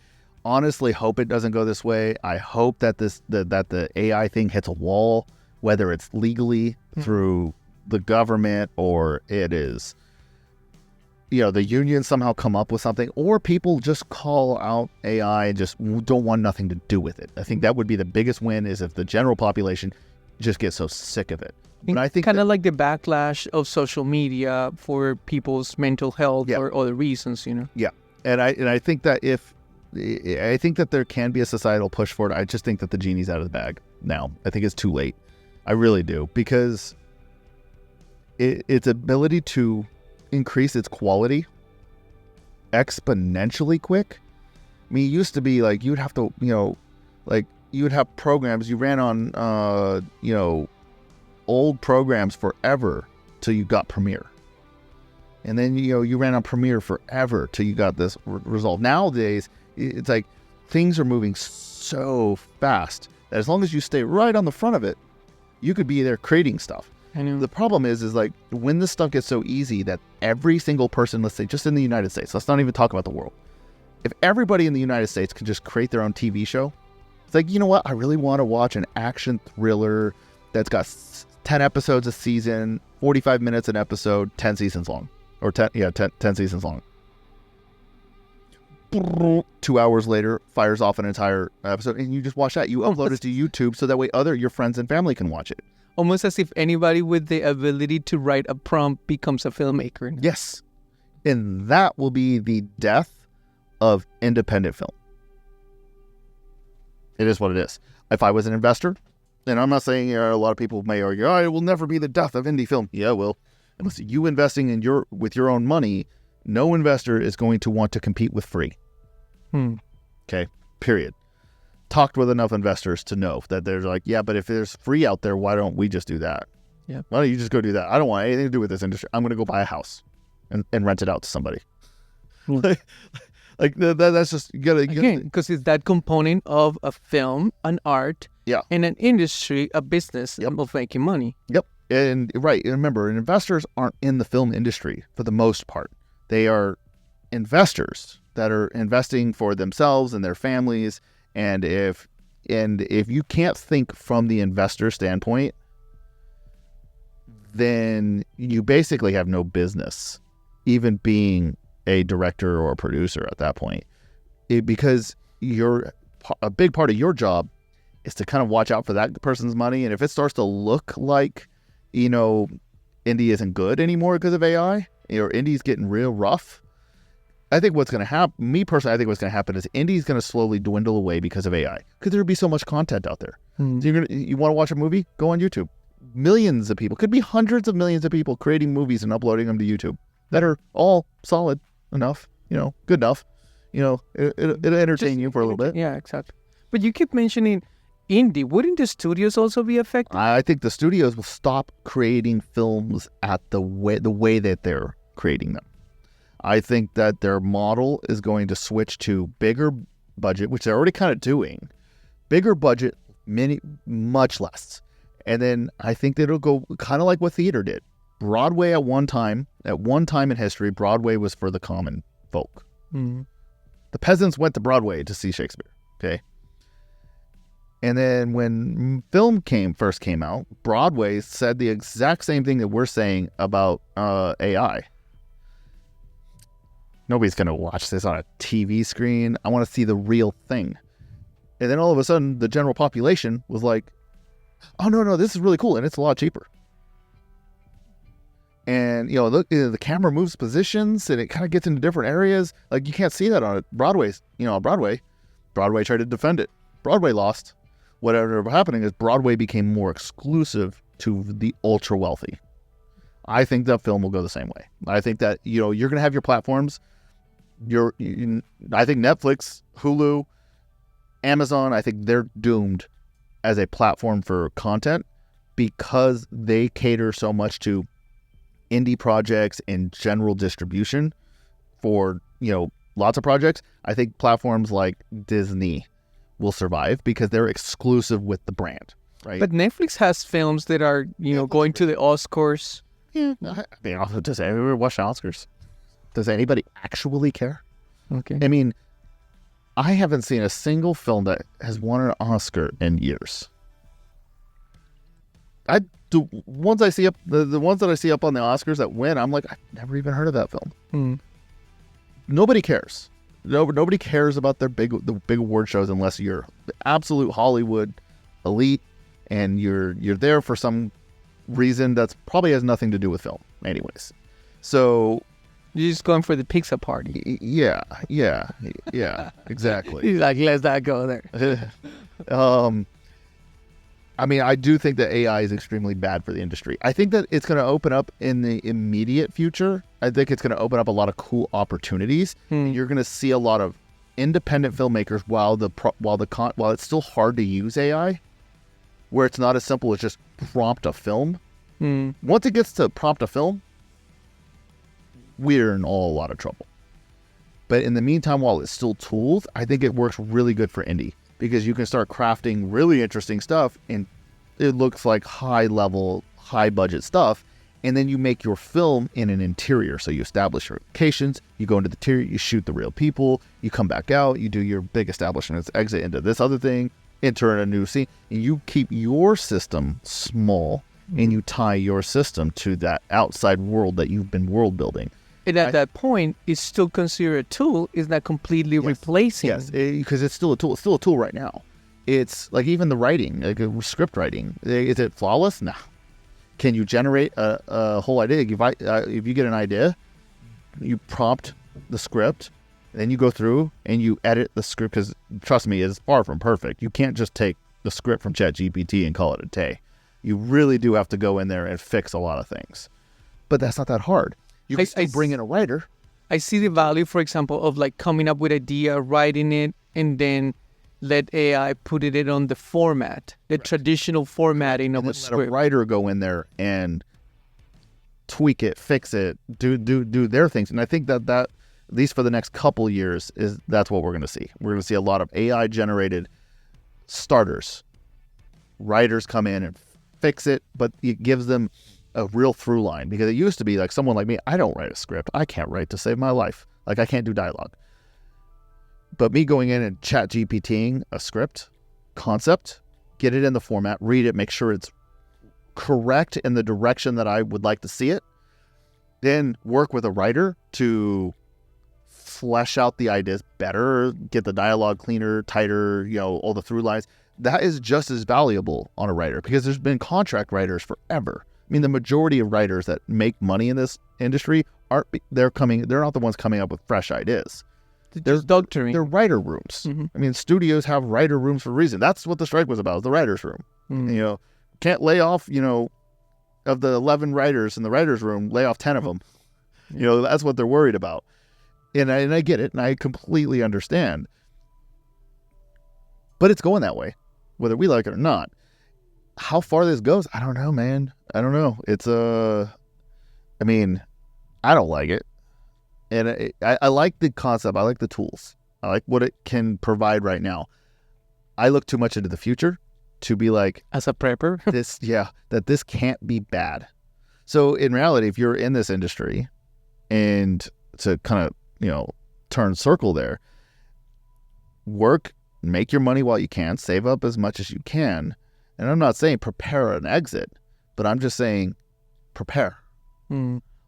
honestly hope it doesn't go this way. I hope that that the AI thing hits a wall, whether it's legally through the government or it is, the unions somehow come up with something, or people just call out AI and just don't want nothing to do with it. I think that would be the biggest win, is if the general population just gets so sick of it. But I think kind of like the backlash of social media for people's mental health or other reasons, Yeah, and I think that I think that there can be a societal push for it. I just think that the genie's out of the bag now. I think it's too late. I really do, because its ability to increase its quality exponentially quick. I mean, it used to be like you'd have to, you would have programs you ran on, old programs forever till you got Premiere. And then, you ran on Premiere forever till you got this Resolve. Nowadays, it's like things are moving so fast that as long as you stay right on the front of it, you could be there creating stuff. I know. The problem is like when this stuff gets so easy that every single person, let's say just in the United States, let's not even talk about the world. If everybody in the United States could just create their own TV show, it's like, you know what? I really want to watch an action thriller that's got 10 episodes a season, 45 minutes an episode, 10 seasons long. Or 10 seasons long. 2 hours later, fires off an entire episode, and you just watch that. You upload it to YouTube so that way your friends and family can watch it. Almost as if anybody with the ability to write a prompt becomes a filmmaker. Yes. And that will be the death of independent film. It is what it is. If I was an investor, and I'm not saying a lot of people may argue, it will never be the death of indie film. Yeah, it will. Unless you investing with your own money, no investor is going to want to compete with free. Okay, period. Talked with enough investors to know that they're like, yeah, but if there's free out there, why don't we just do that? Yeah. Why don't you just go do that? I don't want anything to do with this industry. I'm going to go buy a house and rent it out to somebody. That's just, you gotta because it's that component of a film, an art, and an industry, a business of making money. Yep. And right, remember, investors aren't in the film industry for the most part. They are investors that are investing for themselves and their families. And if you can't think from the investor standpoint, then you basically have no business even being a director or a producer at that point. Because a big part of your job is to kind of watch out for that person's money. And if it starts to look like, indie isn't good anymore because of AI, or indie's getting real rough, I think what's going to happen, me personally, I think what's going to happen is indie's going to slowly dwindle away because of AI. Because there'll be so much content out there. So you want to watch a movie? Go on YouTube. Millions of people, could be hundreds of millions of people creating movies and uploading them to YouTube that are all solid enough, good enough. It'll entertain you for a little bit. Yeah, exactly. But you keep mentioning indie. Wouldn't the studios also be affected? I think the studios will stop creating films at the way that they're creating them. I think that their model is going to switch to bigger budget, which they're already kind of doing. Bigger budget, much less. And then I think that it'll go kind of like what theater did. Broadway at one time in history, Broadway was for the common folk. Mm-hmm. The peasants went to Broadway to see Shakespeare. Okay. And then when film first came out, Broadway said the exact same thing that we're saying about AI. Nobody's going to watch this on a TV screen. I want to see the real thing. And then all of a sudden, the general population was like, oh, no, this is really cool. And it's a lot cheaper. And, look, the camera moves positions and it kind of gets into different areas. Like, you can't see that on Broadway's, on Broadway. Broadway tried to defend it. Broadway lost. What ended up happening is Broadway became more exclusive to the ultra wealthy. I think that film will go the same way. I think that, you're going to have your platforms. I think Netflix, Hulu, Amazon, I think they're doomed as a platform for content because they cater so much to indie projects and general distribution for, lots of projects. I think platforms like Disney will survive because they're exclusive with the brand, right? But Netflix has films that are, going to the Oscars. Yeah. Does everyone watch the Oscars? Does anybody actually care? Okay. I mean, I haven't seen a single film that has won an Oscar in years. I do ones I see up the ones that I see up on the Oscars that win. I'm like, I've never even heard of that film. Nobody cares. Nobody cares about the big award shows unless you're the absolute Hollywood elite and you're there for some reason that's probably has nothing to do with film, anyways. So you're just going for the pizza party. Yeah, exactly. He's like, let's not go there. I mean, I do think that AI is extremely bad for the industry. I think that it's going to open up in the immediate future. I think it's going to open up a lot of cool opportunities. You're going to see a lot of independent filmmakers while it's still hard to use AI, where it's not as simple as just prompt a film. Once it gets to prompt a film, we're in a lot of trouble. But in the meantime, while it's still tools, I think it works really good for indie because you can start crafting really interesting stuff and it looks like high level, high budget stuff. And then you make your film in an interior. So you establish your locations, you go into the interior, you shoot the real people, you come back out, you do your big establishments, exit into this other thing, enter in a new scene, and you keep your system small and you tie your system to that outside world that you've been world building. And at that point, it's still considered a tool. It's not completely replacing. Yes, because it's still a tool. It's still a tool right now. It's like even the writing, like script writing. Is it flawless? No. Can you generate a whole idea? If you get an idea, you prompt the script, then you go through and you edit the script because, trust me, it's far from perfect. You can't just take the script from ChatGPT and call it a day. You really do have to go in there and fix a lot of things. But that's not that hard. You can still bring in a writer. I see the value, for example, of like coming up with idea, writing it, and then let AI put it on the format, the traditional formatting of a script. Let a writer go in there and tweak it, fix it, do their things. And I think that at least for the next couple years, that's what we're going to see. We're going to see a lot of AI generated starters. Writers come in and fix it, but it gives them a real through line, because it used to be like someone like me, I don't write a script. I can't write to save my life. Like I can't do dialogue. But me going in and chat GPTing a script concept, get it in the format, read it, make sure it's correct in the direction that I would like to see it, then work with a writer to flesh out the ideas better, get the dialogue cleaner, tighter, all the through lines. That is just as valuable on a writer, because there's been contract writers forever. I mean, the majority of writers that make money in this industry they're not the ones coming up with fresh ideas. They're doctoring. They're writer rooms. Mm-hmm. I mean, studios have writer rooms for a reason. That's what the strike was about, the writer's room. Mm-hmm. Can't lay off, of the 11 writers in the writer's room, lay off 10 of them. That's what they're worried about. And I get it, and I completely understand. But it's going that way, whether we like it or not. How far this goes, I don't know, man. I don't know. It's I mean, I don't like it. And I like the concept. I like the tools. I like what it can provide right now. I look too much into the future to be like, as a prepper, that this can't be bad. So in reality, if you're in this industry, and to kind of, turn circle there, work, make your money while you can, save up as much as you can. And I'm not saying prepare an exit, but I'm just saying prepare.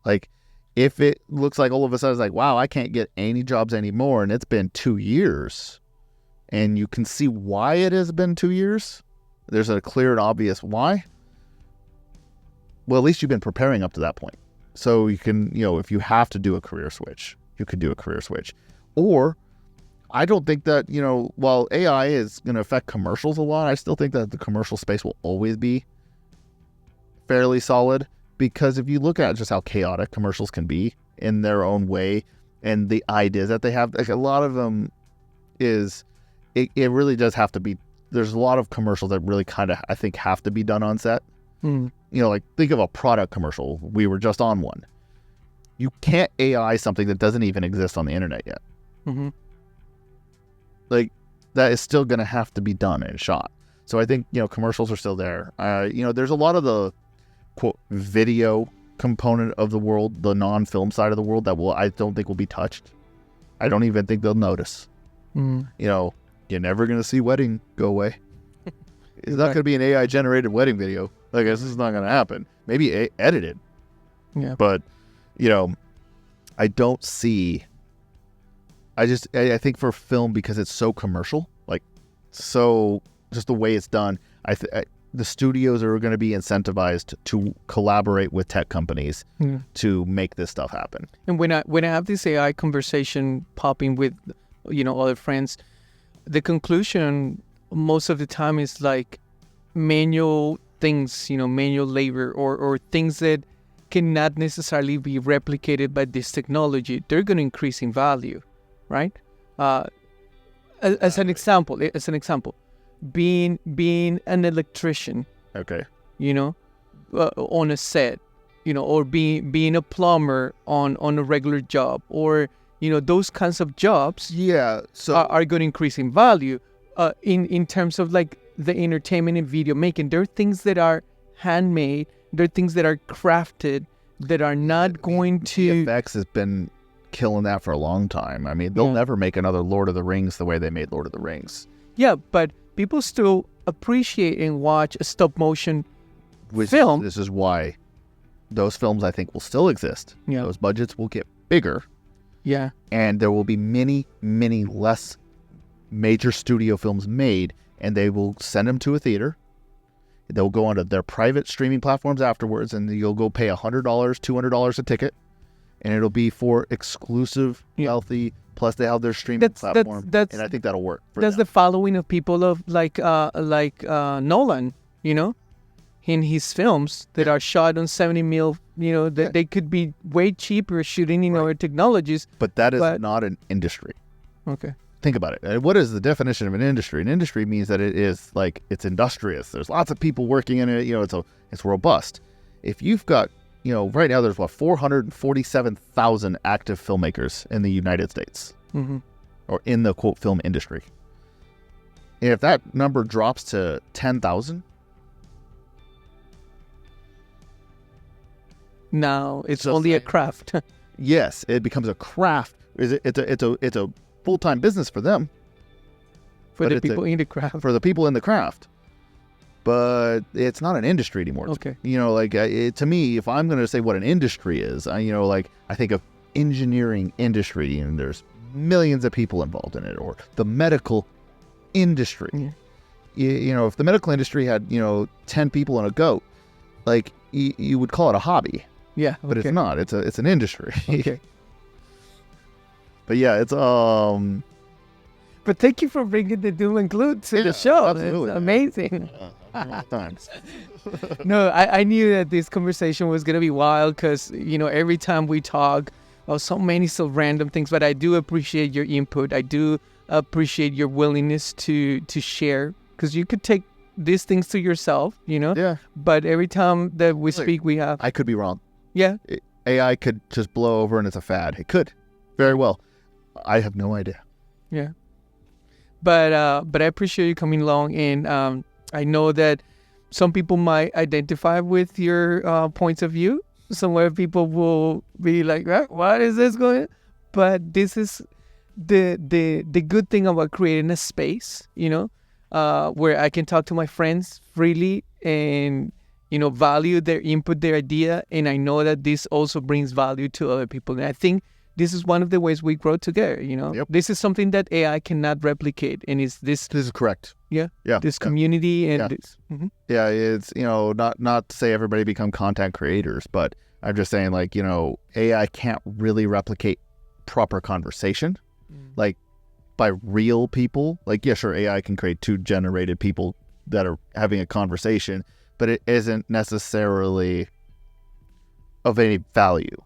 Like, if it looks like all of a sudden it's like, wow, I can't get any jobs anymore, and it's been 2 years, and you can see why it has been 2 years, there's a clear and obvious why. Well, at least you've been preparing up to that point. So you can, if you have to do a career switch, you could do a career switch. Or I don't think that, while AI is going to affect commercials a lot, I still think that the commercial space will always be fairly solid, because if you look at just how chaotic commercials can be in their own way and the ideas that they have, like a lot of them it really does have to be, there's a lot of commercials that really kind of, I think, have to be done on set. Like think of a product commercial. We were just on one. You can't AI something that doesn't even exist on the internet yet. Like that is still going to have to be done and shot. So I think, commercials are still there. There's a lot of the quote video component of the world, the non-film side of the world, that I don't think will be touched. I don't even think they'll notice. You're never going to see wedding go away. It's not going to be an AI generated wedding video. Like, this is not going to happen. Maybe edited. Yeah. But, I don't see. I think for film, because it's so commercial, like, so just the way it's done, the studios are going to be incentivized to collaborate with tech companies to make this stuff happen. And when I have this AI conversation popping with, other friends, the conclusion most of the time is like manual things, manual labor or things that cannot necessarily be replicated by this technology. They're going to increase in value, right? As an example, being an electrician, okay, on a set, or being a plumber on a regular job, or those kinds of jobs, so are going to increase in value. In terms of like the entertainment and video making, there are things that are handmade, there are things that are crafted that are not going to. VFX has been killing that for a long time. I mean, they'll never make another Lord of the Rings the way they made Lord of the Rings. Yeah, but people still appreciate and watch a stop motion film. This is why those films, I think, will still exist. Yeah. Those budgets will get bigger. Yeah. And there will be many, many less major studio films made, and they will send them to a theater. They'll go onto their private streaming platforms afterwards, and you'll go pay $100, $200 a ticket, and it'll be for exclusive, wealthy. Plus, they have their streaming platform, and I think that'll work. That's the following of people of like Nolan, in his films that are shot on 70 mil. That they could be way cheaper shooting in our technologies. But that is not an industry. Okay. Think about it. What is the definition of an industry? An industry means that it is like, it's industrious. There's lots of people working in it. It's robust. If you've got, right now there's 447,000 active filmmakers in the United States, or in the quote film industry. And if that number drops to 10,000, now it's only a craft. Yes, it becomes a craft. It's a full-time business for them. For the people in the craft. For the people in the craft. But it's not an industry anymore. Okay. To me, if I'm going to say what an industry is, I think of engineering industry, and there's millions of people involved in it, or the medical industry. Yeah. If the medical industry had, 10 people and a goat, like you would call it a hobby. Yeah. But it's not. It's an industry. Okay. But yeah, it's But thank you for bringing the doom and gloom to the show. Absolutely. It's amazing. Times. No, I knew that this conversation was gonna be wild because every time we talk about so many random things, but I do appreciate your input. I do appreciate your willingness to share, because you could take these things to yourself, Yeah. But every time that we speak, we have. I could be wrong. Yeah. AI could just blow over and it's a fad. It could, very well. I have no idea. Yeah. But I appreciate you coming along, and I know that some people might identify with your points of view. Some other people will be like, what is this going? But this is the good thing about creating a space, where I can talk to my friends freely and value their input, their idea, and I know that this also brings value to other people. And I think this is one of the ways we grow together, Yep. This is something that AI cannot replicate, and it's this. This is correct. Yeah. Yeah. This community and yeah. this. Mm-hmm. Yeah, it's not to say everybody become content creators, but I'm just saying, like, you know, AI can't really replicate proper conversation, like by real people. Like, yeah, sure, AI can create 2 generated people that are having a conversation, but it isn't necessarily of any value.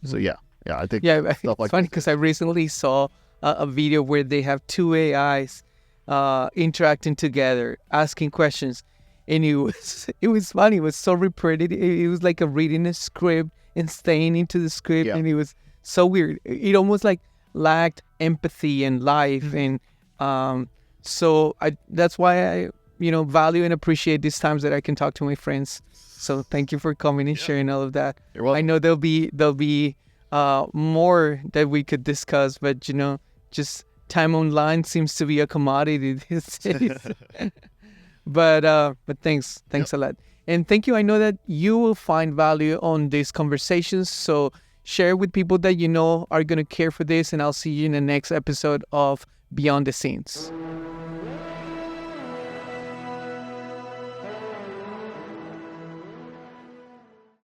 So yeah, I think Yeah, stuff it's like funny because I recently saw a video where they have 2 AIs interacting together, asking questions, and it was funny. It was so repetitive. It was like a reading a script and staying into the script, Yeah. and it was so weird. It almost like lacked empathy and life, and so that's why I value and appreciate these times that I can talk to my friends. So thank you for coming and sharing all of that. You're welcome. I know there'll be more that we could discuss, but just time online seems to be a commodity these days. But thanks a lot, and thank you. I know that you will find value on these conversations, so share with people that you know are gonna care for this, and I'll see you in the next episode of Beyond the Scenes.